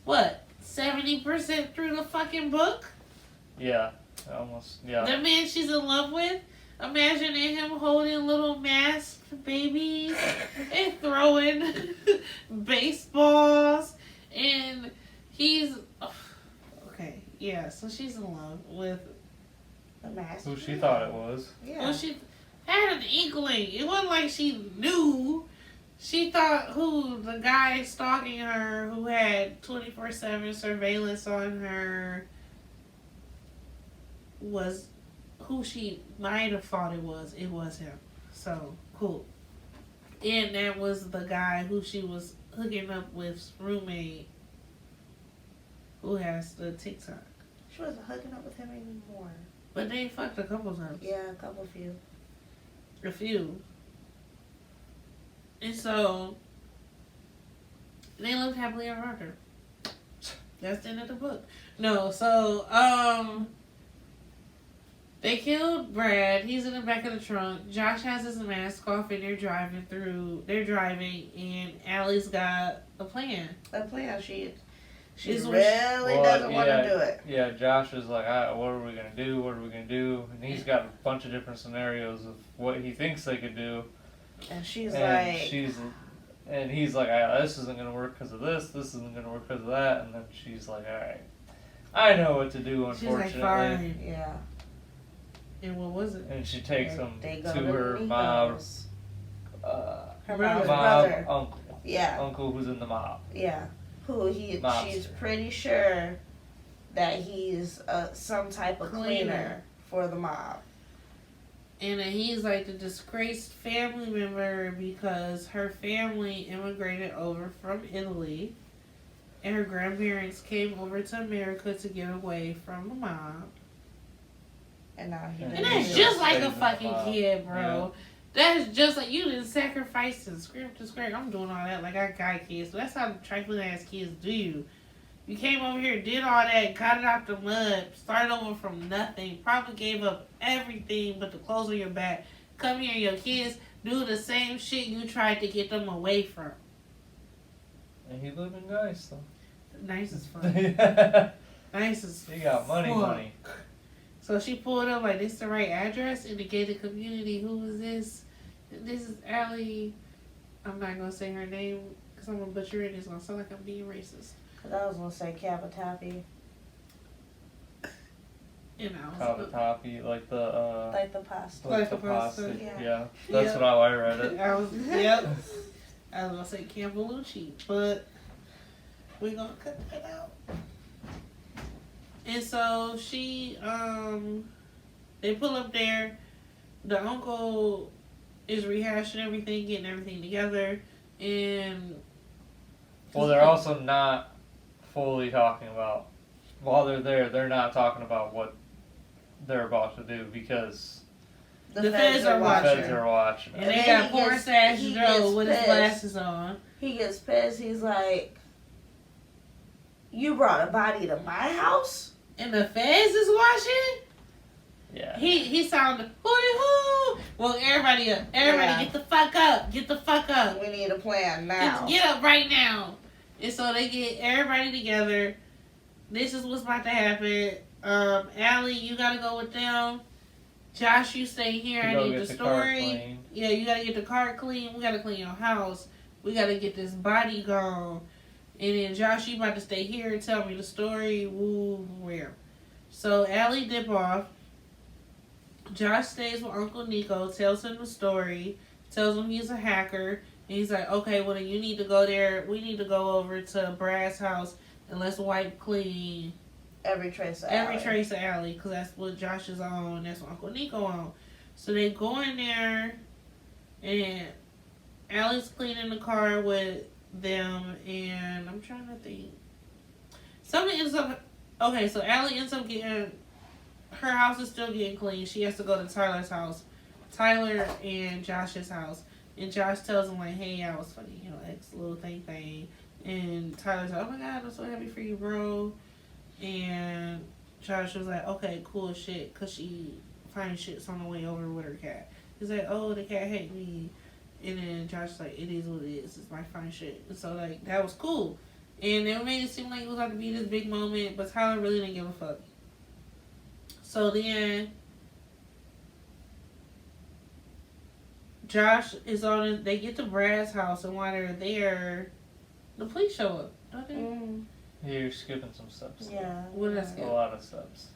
What? 70% through the fucking book? Yeah, almost. Yeah. The man she's in love with? Imagining him holding little masked babies and throwing baseballs. And he's... Okay, yeah, so she's in love with... The mask. Who she thought it was. Yeah. Well, she had an inkling. It wasn't like she knew. She thought who the guy stalking her, who had 24/7 surveillance on her, was who she might have thought it was. It was him. So, cool. And that was the guy who she was hooking up with's roommate, who has the TikTok. She wasn't hooking up with him anymore. But they fucked a couple times. Yeah, a couple few. A few. And so they lived happily ever after. That's the end of the book. No, so they killed Brad. He's in the back of the trunk. Josh has his mask off and they're driving and Allie's got a plan. A plan. She Is what really doesn't want to do it. Yeah, Josh is like, what are we going to do? What are we going to do? And he's got a bunch of different scenarios of what he thinks they could do. And she's And like, and he's like, this isn't going to work because of this. This isn't going to work because of that. And then she's like, all right, I know what to do, She's like, unfortunately. fine. yeah. And what was it? And she takes him They to go her Nico's. mob, Her mom's mob brother. uncle, Yeah, uncle who's in the mob. yeah. She's Mobster. pretty sure that he's some type of cleaner for the mob. And then he's like the disgraced family member because her family immigrated over from Italy and her grandparents came over to America to get away from the mob. And now he And And Yeah. that's just like a Stays in the fucking mob. kid, bro. That's just like you didn't sacrifice and script to script. I'm doing all that like I got kids. So that's how trifling ass kids do you. You came over here, did all that, got it out the mud, started over from nothing, probably gave up everything but the clothes on your back. Come here, your kids do the same shit you tried to get them away from. And he lived in Geist, though. Nice as fuck. He Nice as got money, fuck. money. So she pulled up like, this the right address in the gated community. Who is this? This is Allie. I'm not going to say her name because I'm going to butcher it. It's going to sound like I'm being racist. Because I was going to say Capatapi. And I was Cavatappi, like the Like the pasta. Like the the pasta. pasta. Yeah. Yeah, that's Yep. how I read it. I was yep. I was gonna say Campbellucci, but we're gonna cut that out. And so they pull up there. The uncle is rehashing everything, getting everything together, and Well, they're also not fully talking about, while they're there, they're not talking about what they're about to do because The feds are the watching. feds are watching. and it. they then got he poor gets- Sash he Joe gets with his pissed. glasses on. He gets pissed. He's like, "You brought a body to my house?" And the feds is watching. Yeah. He sounded hooty hoo. Well, everybody up. Everybody Yeah. get the fuck up. Get the fuck up. We need a plan now. Get up right now. And so they get everybody together. This is what's about to happen. Allie, you gotta go with them. Josh, you stay here. To I go need get the the car story. cleaned. Yeah, you gotta get the car clean. We gotta clean your house. We gotta get this body gone. And then Josh, you about to stay here and tell me the story. Woo, where? So Allie dip off. Josh stays with Uncle Nico, tells him the story, tells him he's a hacker, and he's like, okay, well then you need to go there. We need to go over to Brad's house and let's wipe clean Every trace of every Allie. trace of Allie, because that's what Josh is on, and that's what Uncle Nico on. So they go in there, and Allie's cleaning the car with them, and I'm trying to think. Something ends up. Okay, so Allie ends up getting. Her house is still getting clean. She has to go to Tyler's house. Tyler and Josh's house. And Josh tells him, like, hey, I was funny, you know, X little thing. And Tyler's like, oh my God, I'm so happy for you, bro. And Josh was like, okay, cool shit, because she finds shits on the way over with her cat. He's like, oh, the cat hate me. And then Josh's like, it is what it is. It's my fine shit. And so, like, that was cool. And it made it seem like it was about to be this big moment, but Tyler really didn't give a fuck. So then, Josh is on it. They get to Brad's house, and while they're there, the police show up, don't they? Mm, You're skipping some steps. yeah. What did I A skip? lot of steps.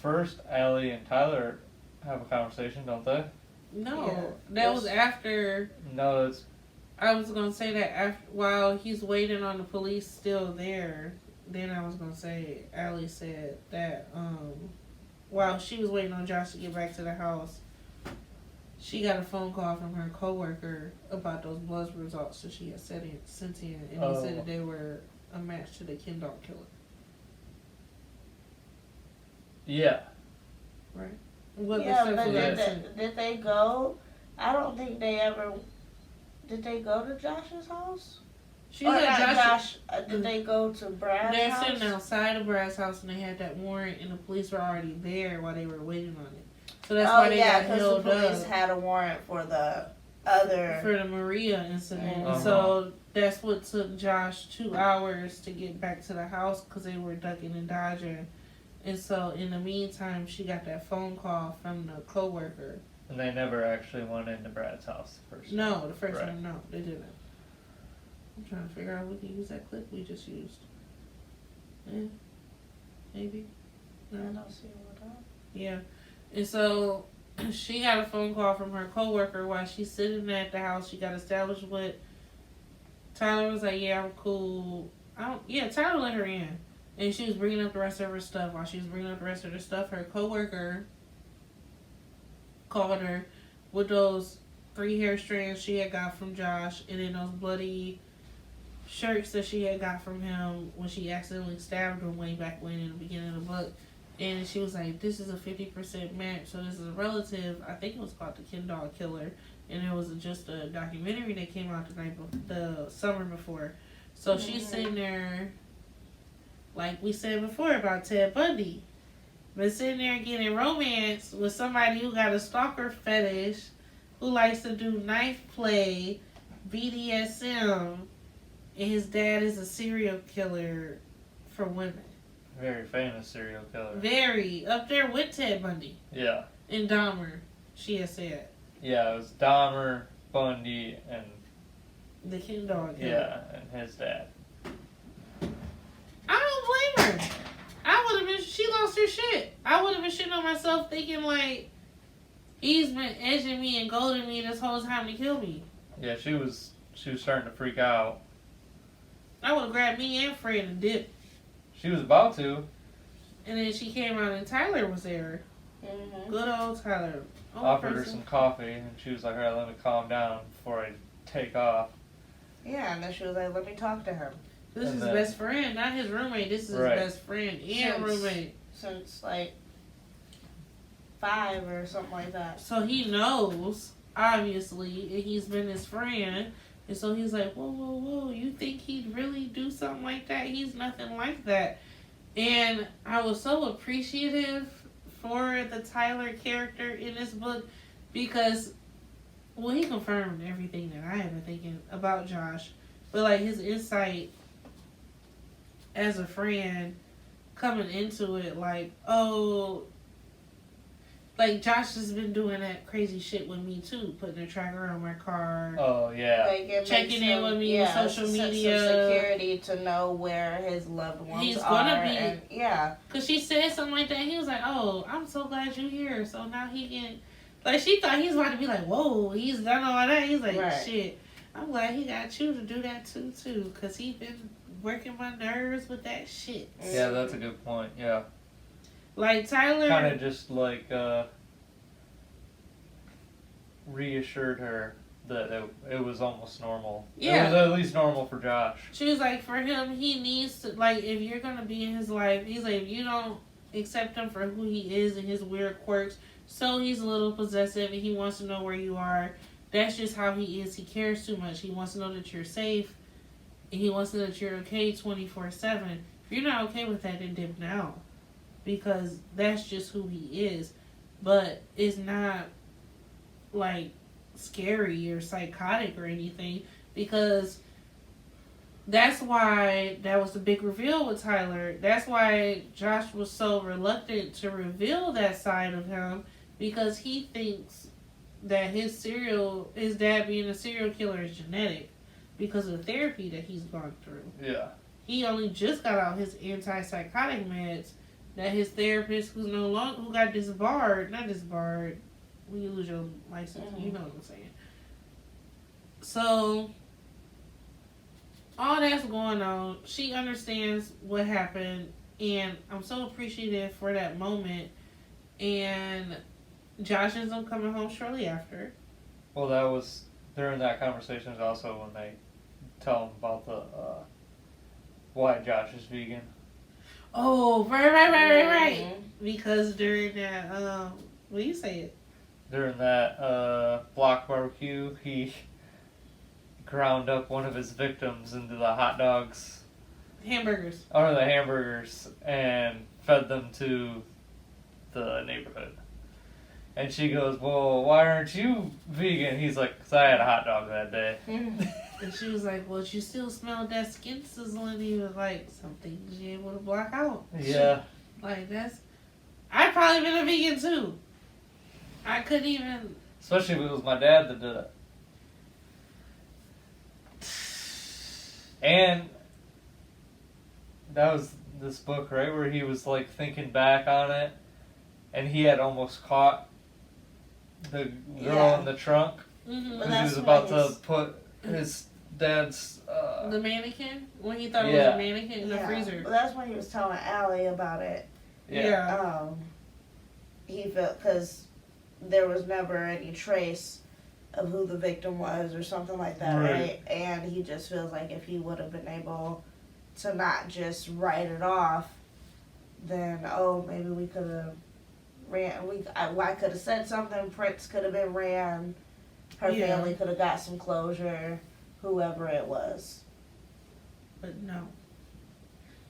First, Allie and Tyler have a conversation, don't they? No, Yeah. that was after. No, it's I was gonna say that after, while he's waiting on the police still there. Then I was gonna say, Allie said that while she was waiting on Josh to get back to the house, she got a phone call from her coworker about those blood results that she had sent in, and he said that they were a match to the Ken Dog killer. yeah. Right? What Yeah, the but stuff Yeah. did they go? I don't think they ever. Did they go to Josh's house? She Or said not Josh. Did they go to Brad's They're house? sitting outside of Brad's house, and they had that warrant, and the police were already there while they were waiting on it. So that's why they got because the held police up had a warrant for the other. for the Maria incident. Uh-huh. So that's what took Josh 2 hours to get back to the house because they were ducking and dodging. And so in the meantime, she got that phone call from the coworker. And they never actually went into Brad's house the first time. No, the first Right. one, no, they didn't. I'm trying to figure out if we can use that clip we just used. Yeah, maybe. I No. don't see what else. Yeah. And so she got a phone call from her coworker while she's sitting at the house. She got established with Tyler. Was like, yeah, I'm cool. Tyler let her in. And she was bringing up the rest of her stuff. While she was bringing up the rest of her stuff, her coworker called her with those 3 hair strands she had got from Josh, and then those bloody shirts that she had got from him when she accidentally stabbed him way back when in the beginning of the book. And she was like, this is a 50% match. So this is a relative. I think it was called the Ken Dog Killer. And it was just a documentary that came out the summer before. So she's sitting there, like we said before about Ted Bundy. But sitting there getting romance with somebody who got a stalker fetish, who likes to do knife play, BDSM, and his dad is a serial killer for women. Very famous serial killer. Very up there with Ted Bundy Yeah. and Dahmer. She has said Yeah, it was Dahmer, Bundy, and the Ken Dog killer. yeah, and his dad. I don't blame her. I lost her shit. I would have been shitting on myself thinking like he's been edging me and goading me this whole time to kill me. Yeah, she was starting to freak out. I would have grabbed me and Fred and dipped. She was about to. And then she came out and Tyler was there. Mm-hmm. Good old Tyler. Only Offered her person- some coffee, and she was like, "All right, let me calm down before I take off." Yeah, and then she was like, "Let me talk to him." This is And his then- best friend, not his roommate. This is Right. his best friend and Since- roommate. Since like 5 or something like that. So he knows, obviously, and he's been his friend. And so he's like, whoa, whoa, whoa, you think he'd really do something like that? He's nothing like that. And I was so appreciative for the Tyler character in this book because, well, he confirmed everything that I had been thinking about Josh. But, like, his insight as a friend coming into it, like, oh, like, Josh has been doing that crazy shit with me, too. Putting a tracker on my car. Oh yeah. Like it Checking makes in with me with social it's a sense media. of security to know where his loved ones He's are. gonna be- And, yeah. Because she said something like that. He was like, oh, I'm so glad you're here. So now he can... Like, she thought he was about to be like, whoa, he's done all that. He's like, Right. shit, I'm glad he got you to do that, too. Because he's been working my nerves with that shit. Yeah, that's a good point. Yeah. Like, Tyler... Kind of just like reassured her that it was almost normal. Yeah. It was at least normal for Josh. She was like, for him, he needs to, like, if you're going to be in his life, he's like, if you don't accept him for who he is and his weird quirks, so he's a little possessive and he wants to know where you are. That's just how he is. He cares too much. He wants to know that you're safe and he wants to know that you're okay 24/7. If you're not okay with that, then dip now. Because that's just who he is. But it's not, like, scary or psychotic or anything, because that's why that was the big reveal with Tyler. That's why Josh was so reluctant to reveal that side of him, because he thinks that his dad being a serial killer is genetic because of the therapy that he's gone through. Yeah. He only just got out his antipsychotic meds that his therapist who got disbarred, not disbarred, when you lose your license, you know what I'm saying. So, all that's going on. She understands what happened, and I'm so appreciative for that moment. And Josh ends up coming home shortly after. Well, that was during that conversation is also when they tell him about the why Josh is vegan. Oh, right. Because during that, what do you say it? During that block barbecue, he ground up one of his victims into the hot dogs Hamburgers. or the hamburgers and fed them to the neighborhood. And she goes, well, why aren't you vegan? He's like, 'cause I had a hot dog that day. And she was like, well, you still smelled that skin sizzling. He was like, some things you able to block out. Yeah. Like, I'd probably been a vegan too. I couldn't even. Especially if it was my dad that did it. And that was this book, right, where he was like thinking back on it, and he had almost caught the girl in the trunk Mm-hmm. But because he was that's about what to put his dad's. The mannequin? When he thought it was Yeah. a mannequin in the freezer. But that's when he was telling Allie about it. Yeah. He felt, because there was never any trace of who the victim was or something like that, right? And he just feels like if he would have been able to not just write it off, then maybe we could have I could have said something. Prince could have been ran. Her Yeah. family could have got some closure. Whoever it was. But no.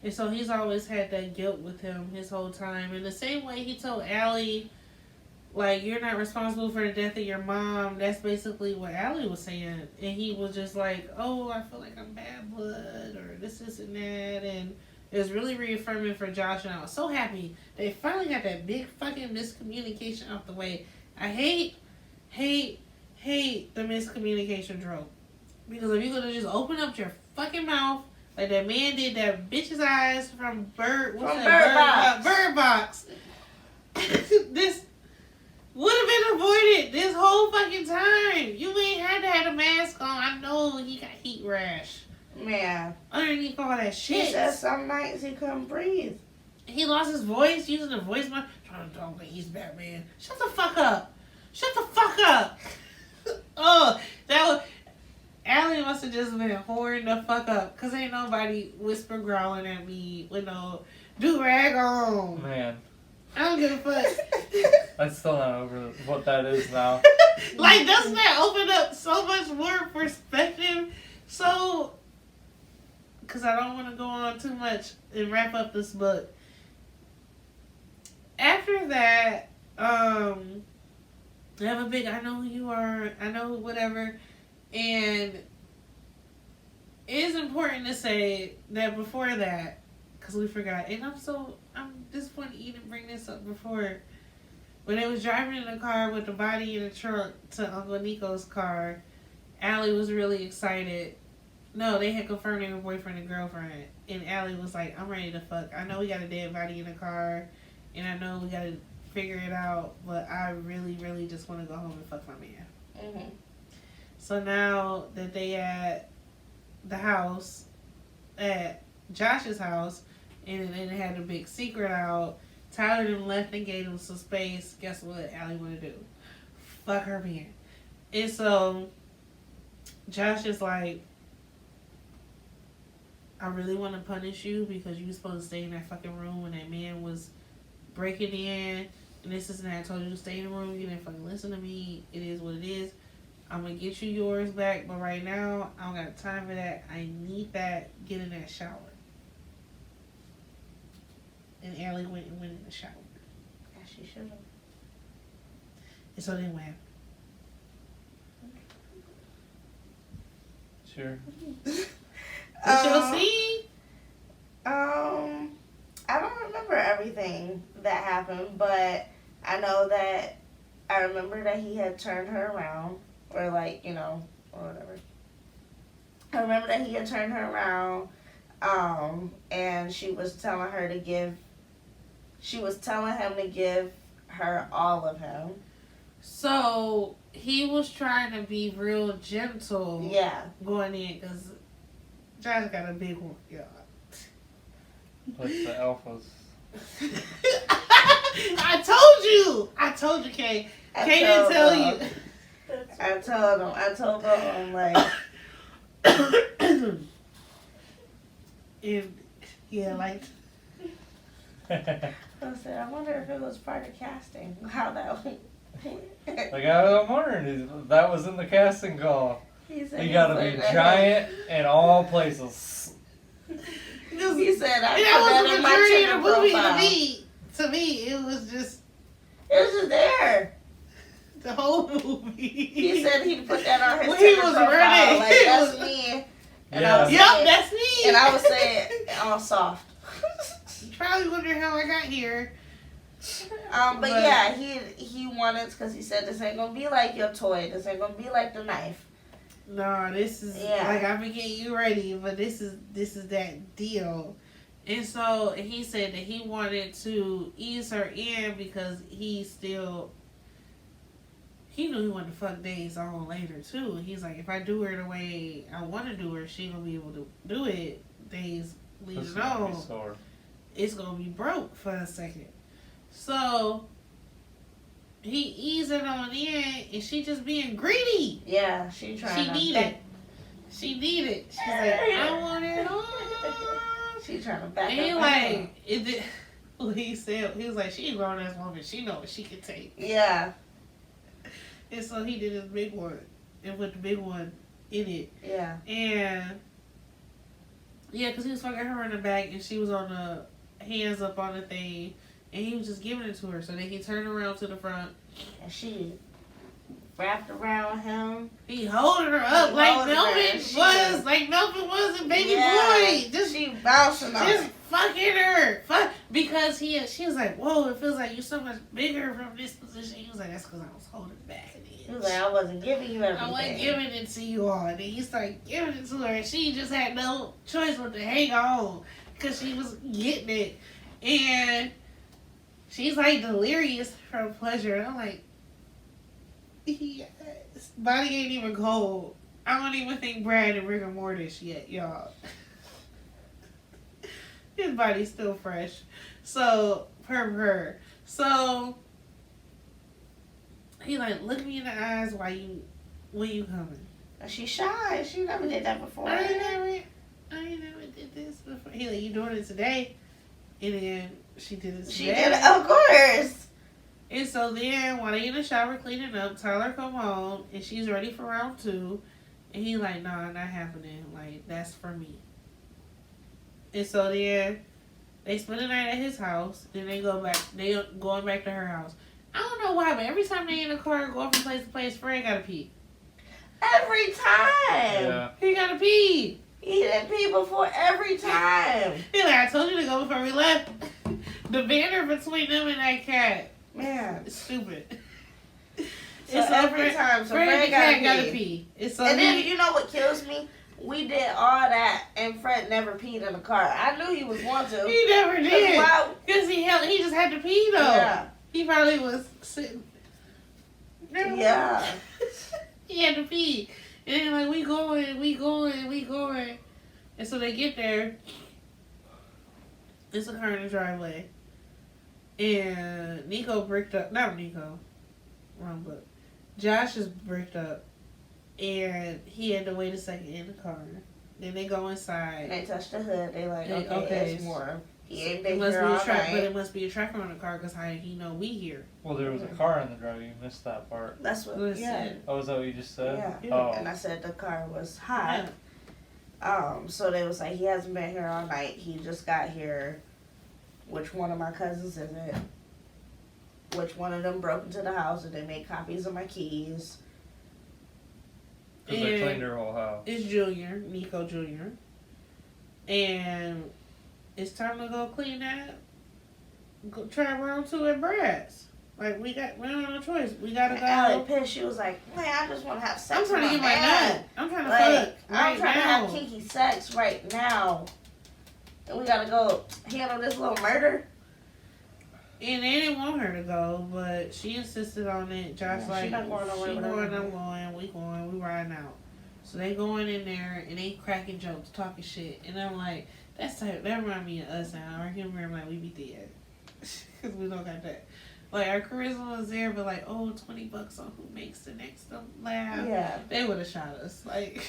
And so he's always had that guilt with him his whole time. In the same way he told Allie, like, you're not responsible for the death of your mom. That's basically what Allie was saying. And he was just like, oh, I feel like I'm bad blood, or this and that. And it was really reaffirming for Josh, and I was so happy they finally got that big fucking miscommunication out the way. I hate the miscommunication trope. Because if you could have just opened up your fucking mouth Like that man did that bitch's eyes from Bird Box. Bird Box. This would have been avoided this whole fucking time. You ain't had to have a mask on. I know he got heat rash Man. underneath all that She shit. said some nights he couldn't breathe. He lost his voice using the voice mic. Trying to talk like he's Batman. Shut the fuck up. Shut the fuck up. Oh, that was. Allie must have just been whoring the fuck up. Because ain't nobody whisper growling at me with no do-rag on. Man, I don't give a fuck. I'm still not over what that is now. Like, doesn't that open up so much more perspective? So, because I don't want to go on too much and wrap up this book. After that, I have a big I know who you are, I know whatever, and it is important to say that before that, because we forgot, and I'm disappointed you didn't bring this up before. When they was driving in the car with the body in the trunk to Uncle Nico's car, Allie was really excited. No, they had confirmed they were boyfriend and girlfriend, and Allie was like, I'm ready to fuck. I know we got a dead body in the car, and I know we got to figure it out, but I really, really just want to go home and fuck my man. Mm-hmm. So now that they at the house, at Josh's house, and then they had a big secret out, Tyler them left and gave him some space. Guess what Allie want to do? Fuck her man. And so Josh is like, I really want to punish you because you were supposed to stay in that fucking room when that man was breaking in. And this is that. I told you to stay in the room. You didn't fucking listen to me. It is what it is. I'm going to get you yours back. But right now, I don't got time for that. I need that. Get in that shower. And Allie went in the shower. Yeah, she should have. And so then what happened? Sure. What's your scene? I don't remember everything that happened, but I know that I remember that he had turned her around, or like, you know, or whatever. I remember that he had turned her around, and she was telling him to give her all of him. So he was trying to be real gentle Yeah. going in because Josh got a big one, y'all. Like the alphas. I told you, Kay. Kay didn't tell you. I told him, like, Yeah, like, I said, I wonder if it was part of casting, how that went. Like, I'm wondering if that was in the casting call. He said, You gotta be giant in all places. He said, I that put was that the in my majority of Tinder the movie profile. to me, it was just It was just there. the whole movie. He said he'd put that on his When he Tinder was profile. running, Like, he that's was- me. And Yeah. I was Yep, saying, that's me. and I was saying all soft. You probably wonder how I got here. But yeah, he wanted, because he said this ain't gonna be like your toy. This ain't gonna be like the knife. No, this is Yeah. like I've been getting you ready, but this is that deal. And so he said that he wanted to ease her in because he knew he wanted to fuck days on later too. He's like, if I do her the way I want to do her, she gonna be able to do it days This leading is gonna be on. sore. It's gonna be broke for a second. So he eased it on in, and she just being greedy. Yeah, she trying She to. needed. She needed. She's like, I want it all. She trying to back And he up. like, he said, he was like, she a grown ass woman. She know what she can take. Yeah, And so he did his big one, and put the big one in it. yeah. And yeah, because he was fucking her in the back, and she was on the hands up on the thing, and he was just giving it to her. So then he turned around to the front. And she wrapped around him. He holding her up He like holding her, Melvin and she was, like Melvin was in Baby Yeah, Boy. Just she bouncing on Just it. fucking her. Because she was like, whoa, it feels like you're so much bigger from this position. He was like, that's because I was holding back in the He was like, I wasn't giving you everything. I wasn't giving it to you all. And he started giving it to her. And she just had no choice but to hang on. Because she was getting it. And she's like delirious from pleasure. And I'm like, yes. Body ain't even cold. I don't even think Brad and rigor mortis yet, y'all. His body's still fresh. So, her. So, he like, look me in the eyes when you coming. She's shy. She never did that before. I ain't never did this before. He like, you doing it today? And then she did it today. She did it, of course. And so then, while they in the shower cleaning up, Tyler come home, and she's ready for round 2. And he like, nah, not happening. Like, that's for me. And so then, they spend the night at his house. Then they go back. They going back to her house. I don't know why, but every time they in the car going from place to place, Fred gotta pee. Every time. Yeah. He gotta pee. He didn't pee before every time. He like, I told you to go before we left. The banter between them and that cat Man. is stupid. So every time, so Fred Fred the cat gotta gotta pee. pee. It's so And then, he- you know what kills me? We did all that, and Fred never peed in the car. I knew he was going to. he never did. Wow. Because he just had to pee though. Yeah. He probably was sitting. Yeah. He had to pee. And then like, we going. And so they get there. It's a car in the driveway. And Nico bricked up. Not Nico. Wrong book. Josh is bricked up. And he had to wait a second in the car. Then they go And inside. they touch the hood. They like, They- okay, okay, it's more. He ain't It been must here be all a track, but night. it must be a tracker on the car because how did he know we here? Well, there was a car in the drive. You missed that part. That's what. Listen. Yeah. Oh, is that what you just said? Yeah. Oh. And I said the car was hot. Yeah. So they was like, he hasn't been here all night. He just got here. Which one of my cousins is it? Which one of them broke into the house and they made copies of my keys? Because they And cleaned her whole house. It's Junior, Nico Jr. And it's time to go clean that. Go try round 2 at Brad's. Like, we don't have no choice. We gotta And Allie go. pissed. She was like, man, I just want to have sex I'm trying to with get my man. nut. I'm trying to Like, fuck I'm right trying to now. have kinky sex right now. And we gotta go handle this little murder. And they didn't want her to go, but she insisted on it. Josh Yeah, like, she not going nowhere she with going, her. I'm going, we riding out. So they going in there and they cracking jokes, talking shit, and I'm like, that remind me of us now. Our humor, like, we be dead. Because we don't got that. Like, our charisma was there, but like, oh, $20 on who makes the next laugh. Yeah. They would have shot us. Like,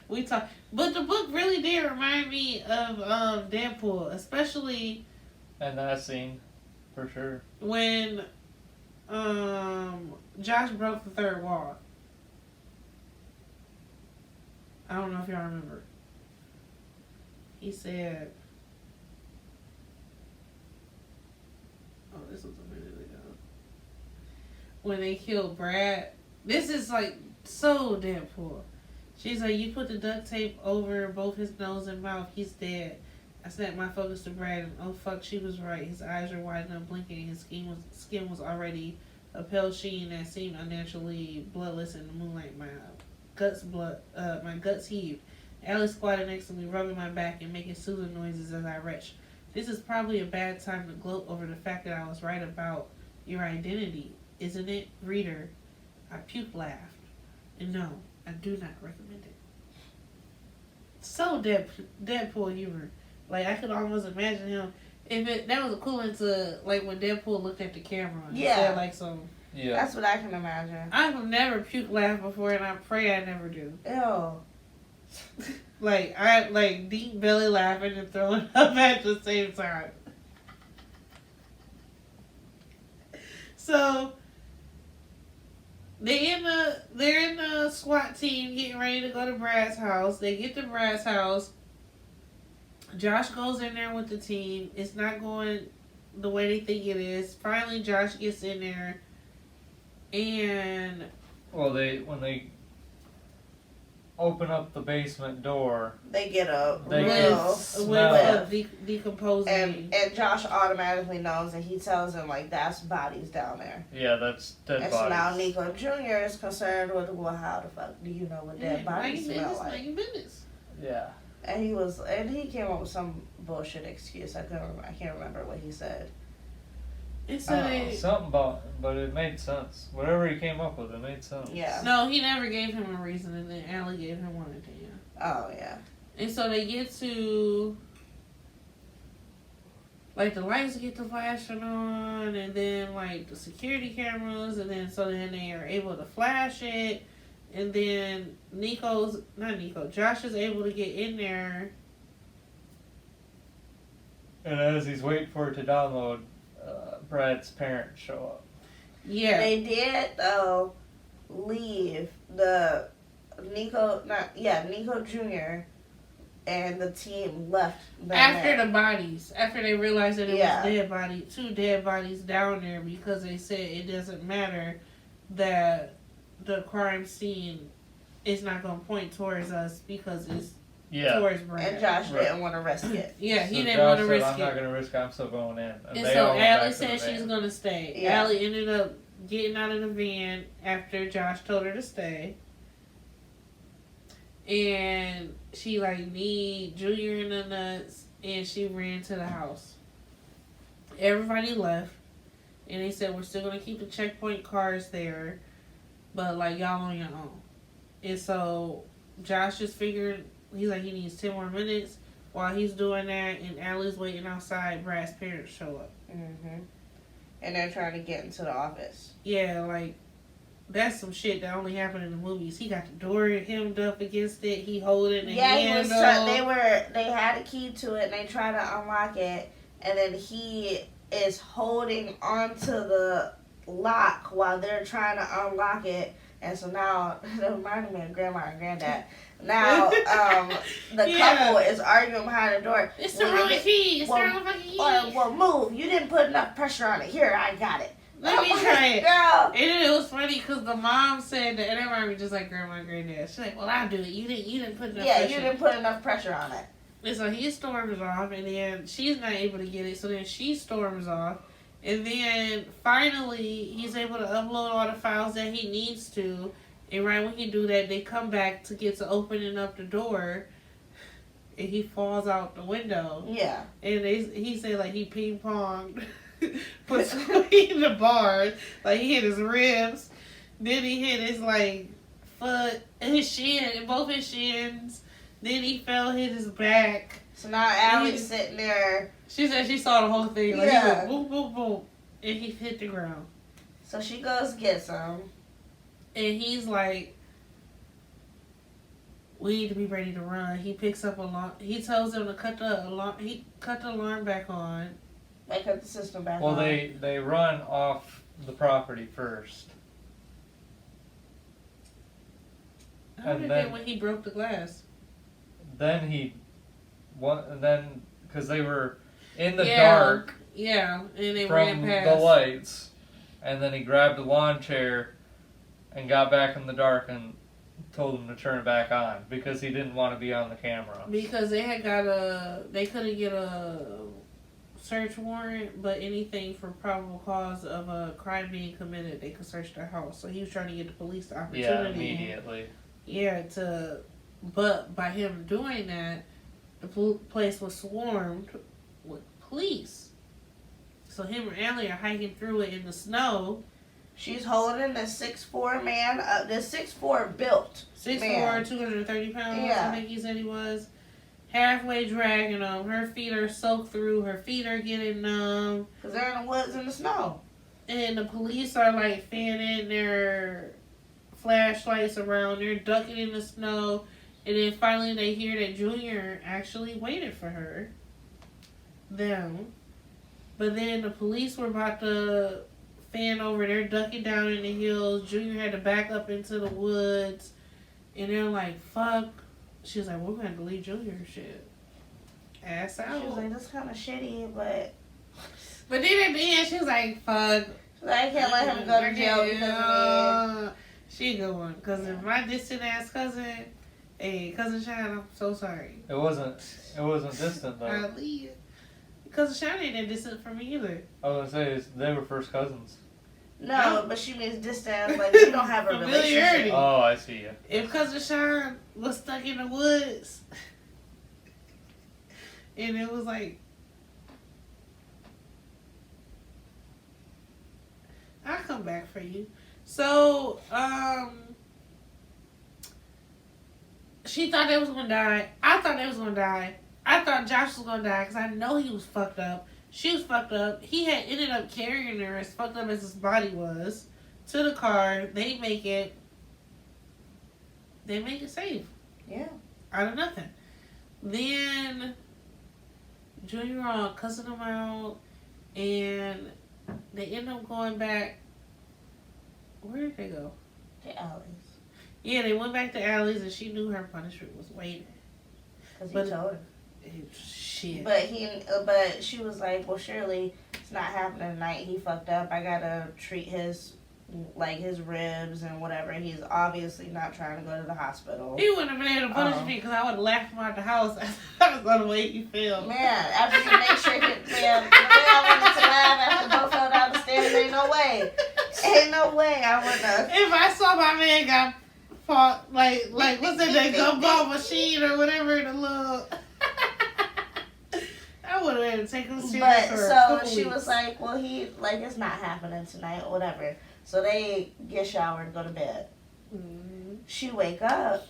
we talk. But the book really did remind me of Deadpool, especially And that scene, for sure. when Josh broke the 3rd wall. I don't know if y'all remember. He said, oh, this was a minute ago. When they killed Brad, this is like so Deadpool. She's like, you put the duct tape over both his nose and mouth, he's dead. I snapped my focus to Brad, and oh fuck, she was right. His eyes were wide and blinking, and his skin was already a pale sheen that seemed unnaturally bloodless in the moonlight. My guts heaved. Alice squatted next to me, rubbing my back and making soothing noises as I retched. This is probably a bad time to gloat over the fact that I was right about your identity, isn't it, reader? I puke laughed. And no, I do not recommend it. So Deadpool humor. Like, I could almost imagine him. That was equivalent to, like, when Deadpool looked at the camera and said, like, some... Yeah. That's what I can imagine. I've never puke laughed before, and I pray I never do. Ew. Like, deep belly laughing and throwing up at the same time. So, they're in the SWAT team getting ready to go to Brad's house. They get to Brad's house. Josh goes in there with the team. It's not going the way they think it is. Finally, Josh gets in there, and Well, when they open up the basement door, They get a They real smell. Decomposing. and Josh automatically knows, and he tells him like that's bodies down there. yeah, that's dead And bodies. so now Nico Jr. is concerned with, well, how the fuck do you know what dead bodies smell like? Business. Yeah. And he came up with some bullshit excuse. I can't remember what he said. And so they, Something about, but it made sense. Whatever he came up with, it made sense. Yeah. no, he never gave him a reason, and then Allie gave him one at the end. Oh yeah. And so they get to, like, the lights get to flashing on, and then, like, the security cameras, and then they are able to flash it, and then Josh is able to get in there. And as he's waiting for it to download, Brad's parents show up. Yeah. They did though leave the Nico Jr. and the team left After the bodies, after they realized that it Yeah. was two dead bodies down there, because they said it doesn't matter that the crime scene is not going to point towards us because it's Yeah. towards Brad. and Josh Right. didn't want to risk it. Yeah, he So didn't Josh want to said, risk I'm not it. going to risk it, I'm still going in. And they so all went Allie back to said the she's van. going to stay. Yeah. Allie ended up getting out of the van after Josh told her to stay. And she, like, kneed Junior in the nuts, and she ran to the house. Everybody left, and they said, we're still going to keep the checkpoint cars there, but, like, y'all on your own. And so Josh just figured, he's like, he needs 10 more minutes. While he's doing that, and Allie's waiting outside, Brad's parents show up. Mm-hmm. And they're trying to get into the office. Yeah, like, that's some shit that only happened in the movies. He got the door hemmed up against it. He holding the handle. They had a key to it, and they tried to unlock it, and then he is holding onto the lock while they're trying to unlock it. And so now, it reminded me of Grandma and Granddad. Now, the Yeah. couple is arguing behind the door. It's the wrong key. It's the well, wrong fucking key. Well, move. You didn't put enough pressure on it. Here, I got it. Let me try it. Girl. And then it was funny because the mom said that, and that reminded me just like Grandma and Granddad. She's like, well, I'll do it. You didn't put enough Yeah, pressure. you didn't put enough pressure on it. And so he storms off, and then she's not able to get it, so then she storms off. And then finally, he's able to upload all the files that he needs to. And right when he do that, they come back to get to opening up the door, and he falls out the window. Yeah. And he said, like, he ping-ponged between the bars. Like, he hit his ribs. Then he hit his, like, foot, his shin, both his shins. Then he fell, hit his back. So now Allie's sitting there. She said she saw the whole thing. Like, Yeah. he went boom, boom, boom. And he hit the ground. So she goes gets him. And he's like, we need to be ready to run. He picks up alarm. He tells them to cut the alarm. He cut the alarm back on. They cut the system back Well, on. they run off the property first. How And did then- they when he broke the glass? Then because they were in the Yeah. dark Yeah, and they ran from past. the lights, and then he grabbed a lawn chair and got back in the dark and told them to turn it back on because he didn't want to be on the camera. Because they couldn't get a search warrant, but anything for probable cause of a crime being committed, they could search their house. So he was trying to get the police the opportunity. Yeah, immediately. Yeah, but by him doing that, the place was swarmed with police. So him and Allie are hiking through it in the snow. She's holding the 6'4" man, the 6'4" built. 6'4", Man. 230 pounds, Yeah. I think he said he was. Halfway dragging him. Her feet are soaked through. Her feet are getting numb. Because they're in the woods in the snow. And the police are like fanning their flashlights around. They're ducking in the snow. And then finally they hear that Junior actually waited for her. Them. But then the police were about to fan over. They're ducking down in the hills. Junior had to back up into the woods. And they're like, fuck. She was like, we're going to leave Junior shit. Ass out. She was like, that's kind of shitty, but But then at the end, she was like, fuck. she's like, I can't let him go to jail because of She going. Because if my distant ass cousin Hey, Cousin Shine, I'm so sorry. It wasn't distant though. Ali. Cousin Shine ain't that distant from me either. I was gonna say they were first cousins. No, but she means distance. Like we don't have a Familiarity. relationship. Oh, I see you. If Cousin Shine was stuck in the woods and it was like, I'll come back for you. So, she thought they was gonna die. I thought they was gonna die. I thought Josh was gonna die because I know he was fucked up. She was fucked up. He had ended up carrying her as fucked up as his body was to the car. They make it safe. Yeah. Out of nothing. Then Junior cussing them out, and they end up going back. Where did they go? To Alice. Yeah, they went back to Allie's, and she knew her punishment was waiting. Because he But- told her. Shit. But she was like, well, surely it's not happening tonight. He fucked up. I gotta treat his ribs and whatever. He's obviously not trying to go to the hospital. He wouldn't have been able to punish me because I would have laughed him out the house. I was on the way he fell. Man, after you make sure the way I wanted to laugh after both fell down the stairs, ain't no way. Ain't no way I would have. If I saw my man got fought, like what's that gumball machine or whatever, the little... I would have had to take him serious. But for a so couple she weeks. was like, well, it's not happening tonight or whatever. So they get showered, go to bed. Mhm. She wake up,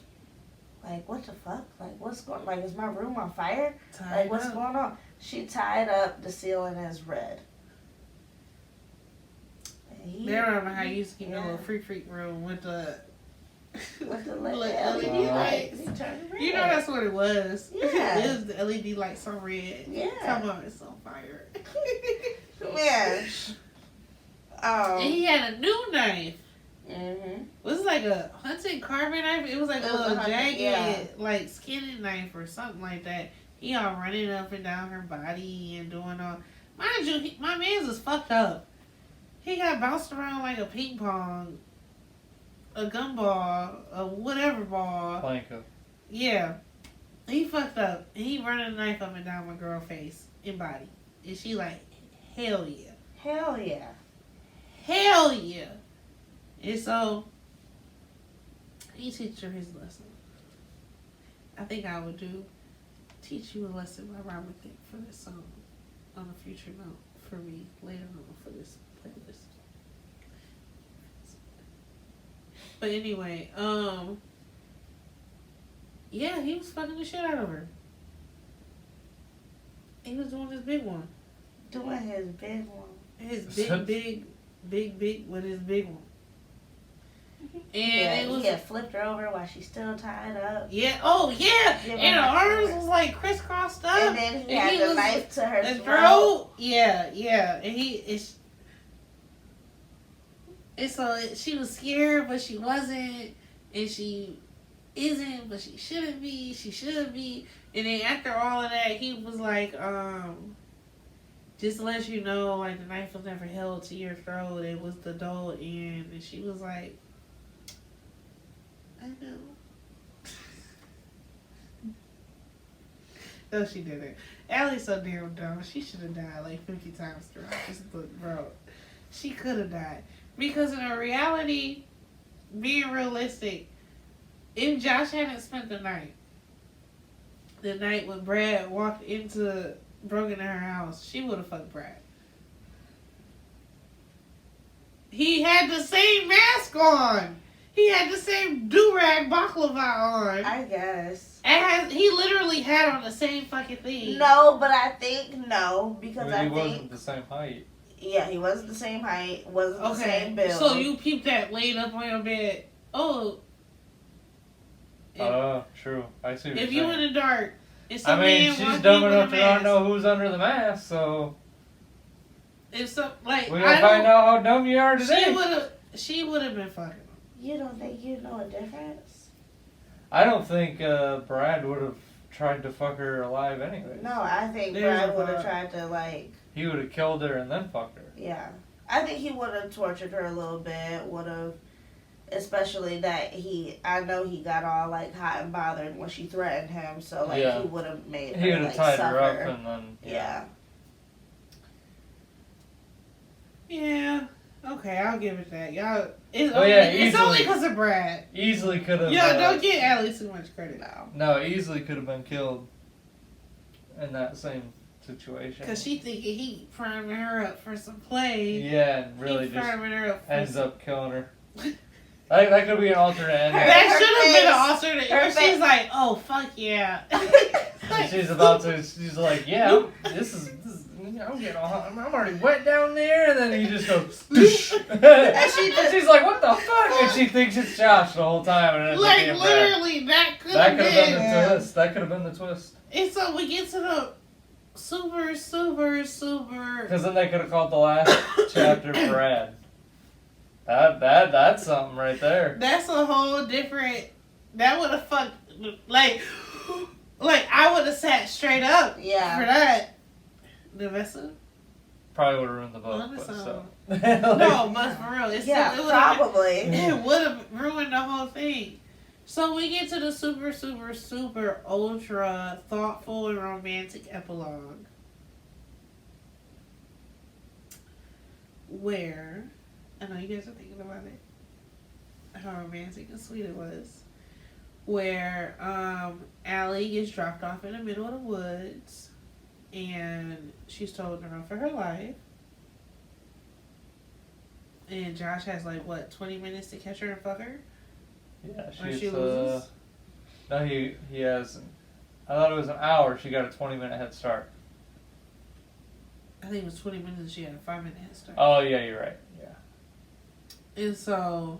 like, what the fuck? Like, what's going? Like, is my room on fire? Tied Like, what's up. going on? She tied up. The ceiling is red. And he- They remember how you used to keep Yeah. a little freak room with the With the Like LED LED lights. lights. He turned red. You know that's what it was. Yeah. It was the LED lights on red. Yeah. Come on, it's on fire. Yeah. And he had a new knife. Mm-hmm. Was it like a hunting carving knife? It was like It a was a little hunting- jagged, yeah. like skinning knife or something like that. He all running up and down her body and doing all. Mind you, my man's is fucked up. He got bounced around like a ping pong, a gumball, a whatever ball. Planka. Yeah. He fucked up. And he running a knife up and down my girl face and body. And she like, hell yeah. Hell yeah. Hell yeah. And so, he teach her his lesson. I think I would teach you a lesson by Robert Thicke for this song on a future note for me later on for this playlist. But anyway, yeah, he was fucking the shit out of her. He was doing his big one. Doing his big one. His big with his big one. And Yeah, it was he had flipped her over while she's still tied up. yeah, oh yeah. Give And her her my arms fingers. was like crisscrossed up. And then he And had he the was- knife to her The throat. throat. Yeah. And so she was scared, but she wasn't. And she isn't, but she shouldn't be. She should be. And then after all of that, he was like, just to let you know, like, the knife was never held to your throat. It was the dull end. And she was like, I know. No, she didn't. Allie's so damn dumb. She should have died like 50 times throughout this book, bro. She could have died. Because in a reality, being realistic, if Josh hadn't spent the night when Brad broke into her house, she would have fucked Brad. He had the same mask on. He had the same do-rag baklava on. I guess. He literally had on the same fucking thing. No, but I think no. Because But he I wasn't think... the same height. Yeah, he wasn't the same height. Wasn't the same build. So you peeped that laid up on your bed. Oh. True. I see what If you're you saying. in the dark, and I some mean, man she's walked dumb in with enough a to not mask, know who's under the mask, so if some like we're I gonna find don't, out how dumb you are today. she would have been fucking him. You don't think you know a difference? I don't think Brad would have tried to fuck her alive anyway. No, I think There's Brad a would have vibe. tried to, like... He would have killed her and then fucked her. Yeah. I think he would have tortured her a little bit, would have Especially that I know he got all like hot and bothered when she threatened him, so like Yeah. he would have made He her would like have tied suffer. her up and then. Yeah. Yeah. Okay, I'll give it that. Y'all, it's Oh, only, yeah, it's only easily. because of Brad. Easily could have. Yo, don't give Allie too much credit. No, easily could have been killed in that same situation. Because she thinking he priming her up for some play. Yeah, and really he just priming her up for ends some... up killing her. That could be an alternate ending. That should have been an face. alternate. Her Where she's face. like, oh, fuck yeah. And she's about to. She's like, yeah, this is I'm getting all hot. I'm already wet down there, and then he just goes. and she's like, what the fuck? And she thinks it's Josh the whole time, and it's Like, being Brad. literally, that could That have could have been been. the twist. That could have been the twist. And so we get to the super. Because then they could have called the last chapter Brad. That's something right there. That's a whole different. That would have fucked. Like I would have sat straight up Yeah. for that. Nevessa? Probably would have ruined the book. Well, But that's so. No, but for real, it's Yeah, it would have probably. it would have ruined the whole thing. So we get to the super ultra thoughtful and romantic epilogue, where I know you guys are thinking about it, how romantic and sweet it was. Where Allie gets dropped off in the middle of the woods, and she's told to run for her life. And Josh has like what 20 minutes to catch her and fuck her. Yeah, Or she's she loses. no, he has. I thought it was an hour. She got a 20-minute head start. I think it was 20 minutes. She had a 5-minute head start. Oh yeah, you're right. Yeah. And so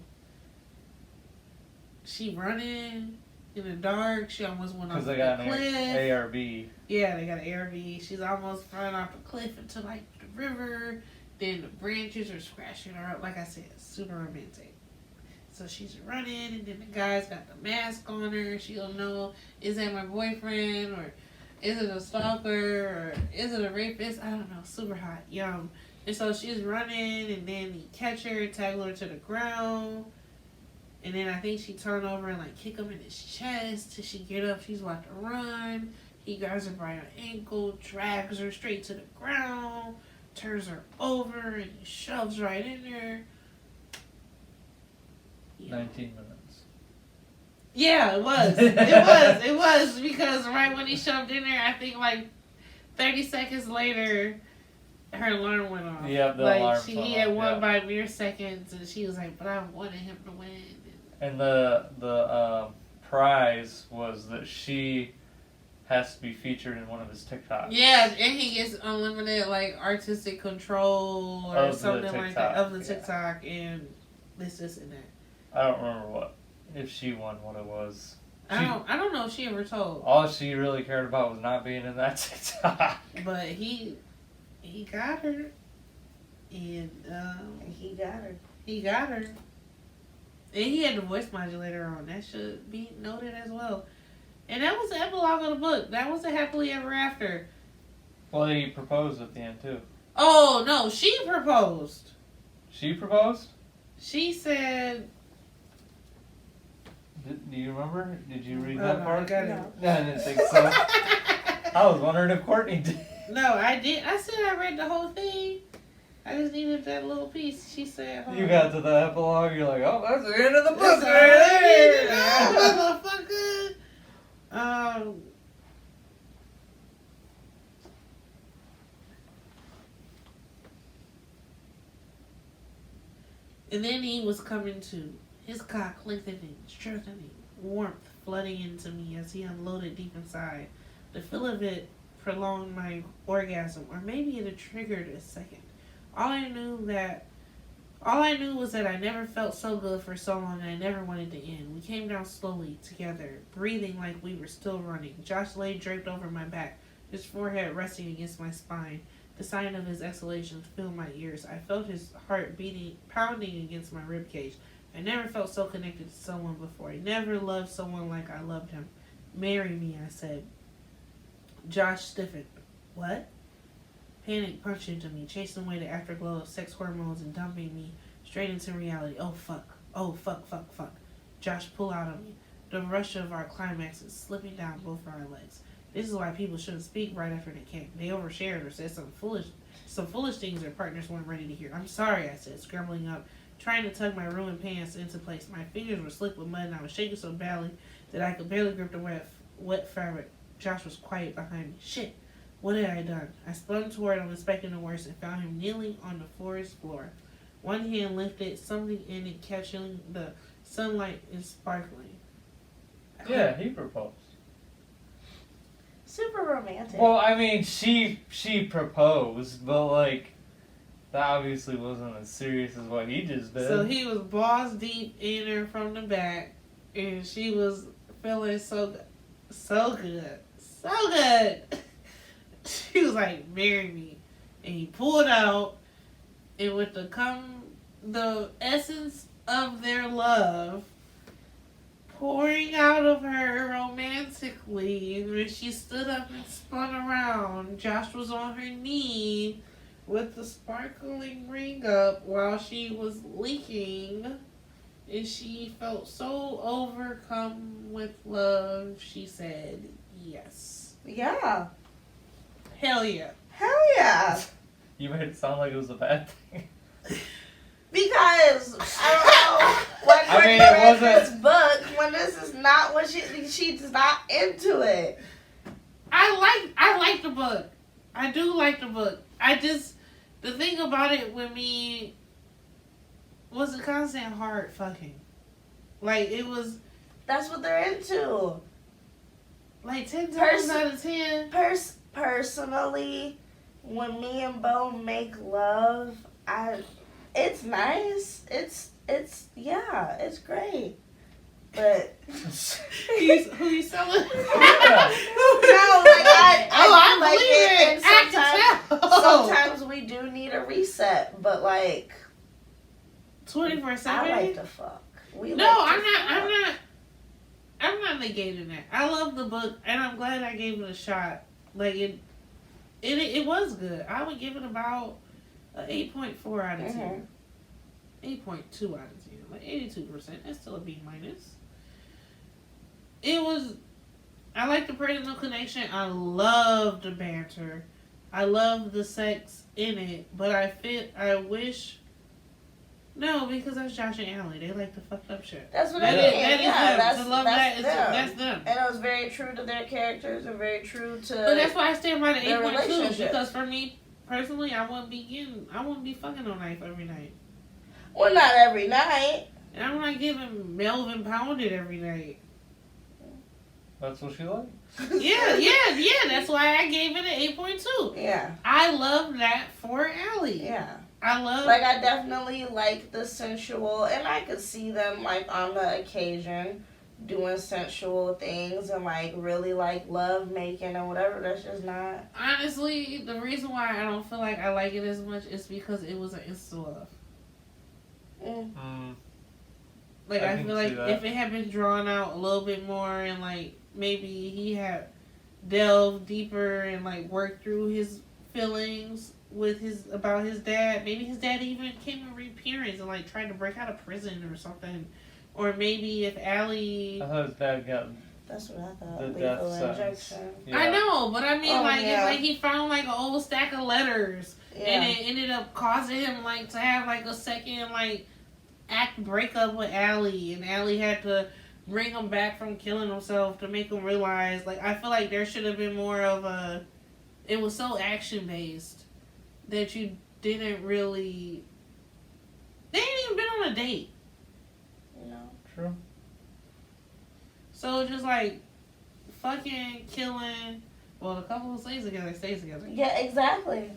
she running in the dark. She almost went off Because the they got an cliff. ARB. Yeah, they got an ARV. She's almost running off the cliff into like the river. Then the branches are scratching her up. Like I said, super romantic. So she's running, and then the guy's got the mask on her. She don't know, is that my boyfriend, or is it a stalker, or is it a rapist? I don't know. Super hot, young. And so she's running, and then he catch her, tackle her to the ground. And then I think she turn over and like kick him in his chest till she get up. She's about to run. He grabs her by her ankle, drags her straight to the ground, turns her over, and he shoves right in there. Yeah. 19 minutes. Yeah, it was. It was because right when he shoved in there, I think like 30 seconds later, her alarm went off. Yep, the like alarm he went had off, won yeah. by mere seconds, and she was like, "But I wanted him to win." And the prize was that she has to be featured in one of his TikToks. Yeah, and he gets unlimited like artistic control or Of the something like that TikTok, of the yeah. TikTok and this and that. I don't remember if she won what it was. I don't know if she ever told, All she really cared about was not being in that TikTok. but he got her, and He got her. he got her, and he had the voice modulator on. That should be noted as well. And that was the epilogue of the book. That was a happily ever after. Well, he proposed at the end too. Oh no, she proposed. She proposed? She said, Do you remember? Did you read Oh, that no, part? I got it. No. No, I didn't think so. I was wondering if Courtney did. No, I did. I said I read the whole thing. I just needed that little piece. She said, hold You on. got to the epilogue, you're like, oh, that's the end of the book That's right all I needed, there. motherfucker. And then he was coming to, his cock lengthening, strengthening, warmth flooding into me as he unloaded deep inside. The feel of it prolonged my orgasm, or maybe it had triggered a second. All I knew was that I never felt so good for so long, and I never wanted to end. We came down slowly together, breathing like we were still running. Josh lay draped over my back, his forehead resting against my spine. The sound of his exhalations filled my ears. I felt his heart beating, pounding against my ribcage. I never felt so connected to someone before. I never loved someone like I loved him. Marry me, I said. Josh stiffened. What? Panic punched into me, chasing away the afterglow of sex hormones and dumping me straight into reality. Oh fuck. Oh, fuck. Josh pulled out on me. The rush of our climax is slipping down both our legs. This is why people shouldn't speak right after they came. They overshared or said some foolish things their partners weren't ready to hear. I'm sorry, I said, scrambling up, trying to tug my ruined pants into place. My fingers were slick with mud and I was shaking so badly that I could barely grip the wet fabric. Josh was quiet behind me. Shit, what had I done? I spun toward him, expecting the worst, and found him kneeling on the forest floor. One hand lifted, something in it catching the sunlight and sparkling. Yeah, he proposed. Super romantic. Well, I mean, she proposed, but like, that obviously wasn't as serious as what he just did. So he was balls deep in her from the back, and she was feeling so good. She was like, marry me. And he pulled out, and with the essence of their love pouring out of her romantically, and when she stood up and spun around, Josh was on her knee with the sparkling ring up while she was leaking, and she felt so overcome with love, she said yes. Yeah. Hell yeah. Hell yeah. You made it sound like it was a bad thing. Because I don't know when I mean, we're it doing wasn't- this book when this is not what she's not into it. I like the book. I do like the book. The thing about it with me was a constant hard fucking. Like, it was That's what they're into. like 10 times Person- out of 10. Personally, when me and Bo make love, it's nice. It's great. But Who you selling? no, like I I do like believe it. it. I can tell. Sometimes we do need a reset, but like 24/7. I like to fuck. No, I'm not negating that. I love the book, and I'm glad I gave it a shot. Like it was good. I would give it about an 8.4 out of 10. 8.2 out of 10. Like 82%. That's still a B minus. I like the personal connection. I love the banter. I love the sex in it, but no, because that's Josh and Allie. They like the fucked up shit. That's what That I is, mean. that is Yeah, them. that's To love that's that is them. that's them. And it was very true to their characters and very true to. But that's why I stand by the their 8.2, relationship. because for me personally, I wouldn't be fucking on knife every night, Well, not every night. and I'm not giving Melvin pounded every night. That's what she liked. Yeah. That's why I gave it an 8.2. Yeah, I love that for Allie. yeah. I love. Like I definitely like the sensual, and I could see them like on the occasion doing sensual things and like really like love making and whatever. That's just not. Honestly, the reason why I don't feel like I like it as much is because it was an insta love. Like I I can feel see like that. if it had been drawn out a little bit more and like maybe he had delved deeper and like worked through his feelings about his dad. Maybe his dad even came in reappearance and like tried to break out of prison or something. Or maybe if Allie, I thought his dad got. That's what I thought. The Lethal death sentence. injection. Yeah. I know, but I mean Oh, like yeah. it's like he found like an old stack of letters. Yeah. And it ended up causing him like to have like a second like act breakup with Allie, and Allie had to bring him back from killing himself to make him realize. Like I feel like there should have been more of a. It was so action based that you didn't really. They ain't even been on a date, No. True. so just like fucking killing. Well, the couple who stays together stays together. Yeah, exactly.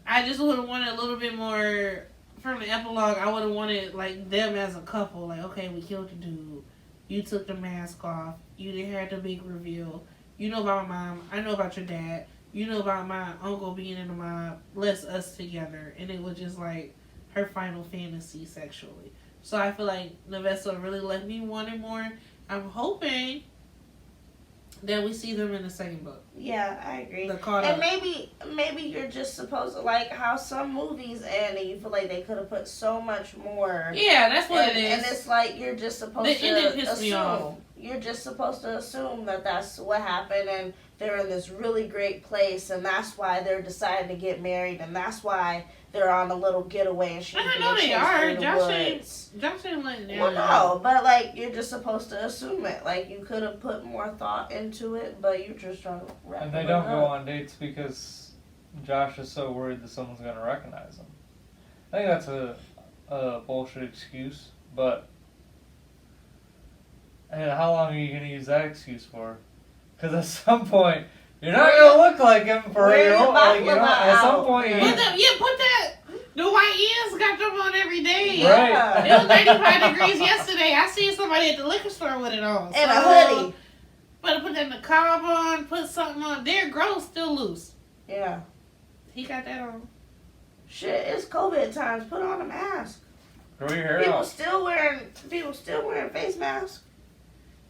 I just would have wanted a little bit more from the epilogue. I would have wanted like them as a couple. Like, okay, we killed the dude. You took the mask off. You didn't have the big reveal. You know about my mom. I know about your dad. You know about my uncle being in the mob. Let's us together. And it was just like her final fantasy sexually. So I feel like Nevessa really let me want it more. I'm hoping that we see them in the second book. Yeah, I agree. The caught And up. maybe you're just supposed to like how some movies end and you feel like they could have put so much more. Yeah, that's what and, it is. And it's like you're just supposed The to ending pissed me off. assume. You're just supposed to assume that that's what happened and they're in this really great place and that's why they're deciding to get married and that's why they're on a little getaway and she's I being know they chased are. through the Josh ain't- woods. Josh ain't letting them. Well, no, but like you're just supposed to assume it. Like you could have put more thought into it, but you're just trying to wrap And it they don't go up. on dates because Josh is so worried that someone's gonna recognize him. I think that's a bullshit excuse, but and how long are you gonna use that excuse for? Because at some point you're not gonna look like him for Wear real. your Like, you know, baklava at some out, point, man. you, Put that. The white ends got them on every day. Right. It was 35 degrees yesterday. I seen somebody at the liquor store with it on. And a So, hoodie. Better put that in the cob on, put something on. Derrick Rose still loose. Yeah. He got that on. Shit, it's COVID times. Put on a mask. grow your hair People out. still wearing face masks.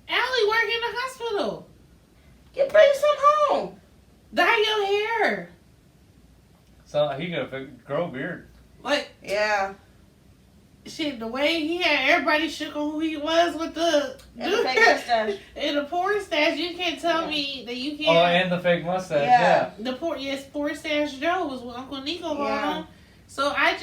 Allie work in the hospital. Bring some home. Dye your hair. So he could grow a beard. Like, Yeah. shit, the way he had everybody shook on who he was with the And the fake mustache. and the porn stash. You can't tell me that you Oh, can't. and the fake mustache. Yeah. Yeah. Porn stash Joe was what Uncle Nico bought Yeah. him. So I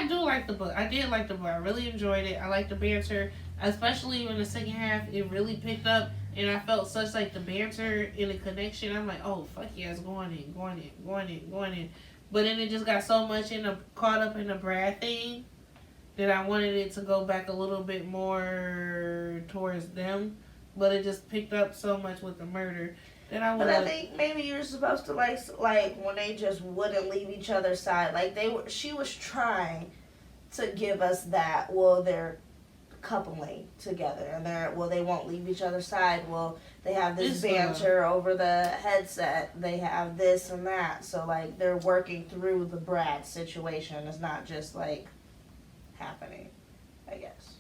do like the book. I did like the book. I really enjoyed it. I like the banter, especially in the second half. It really picked up, and I felt such like the banter and the connection. I'm like, oh fuck yeah, it's going in. But then it just got so much caught up in the Brad thing that I wanted it to go back a little bit more towards them. But it just picked up so much with the murder that I But would I think maybe you're supposed to like when they just wouldn't leave each other's side. Like she was trying to give us that. Well, they're coupling together, and they won't leave each other's side. Well, they have this banter over the headset. They have this and that. So like they're working through the Brad situation. It's not just like happening, I guess.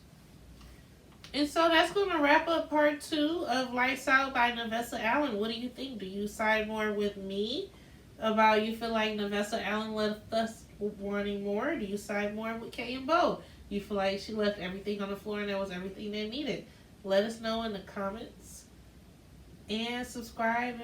And so that's going to wrap up part 2 of Lights Out by Nevessa Allen. What do you think? Do you side more with me about you feel like Nevessa Allen left us wanting more? Do you side more with Kay and Bo? You feel like she left everything on the floor and that was everything they needed? Let us know in the comments. And subscribe.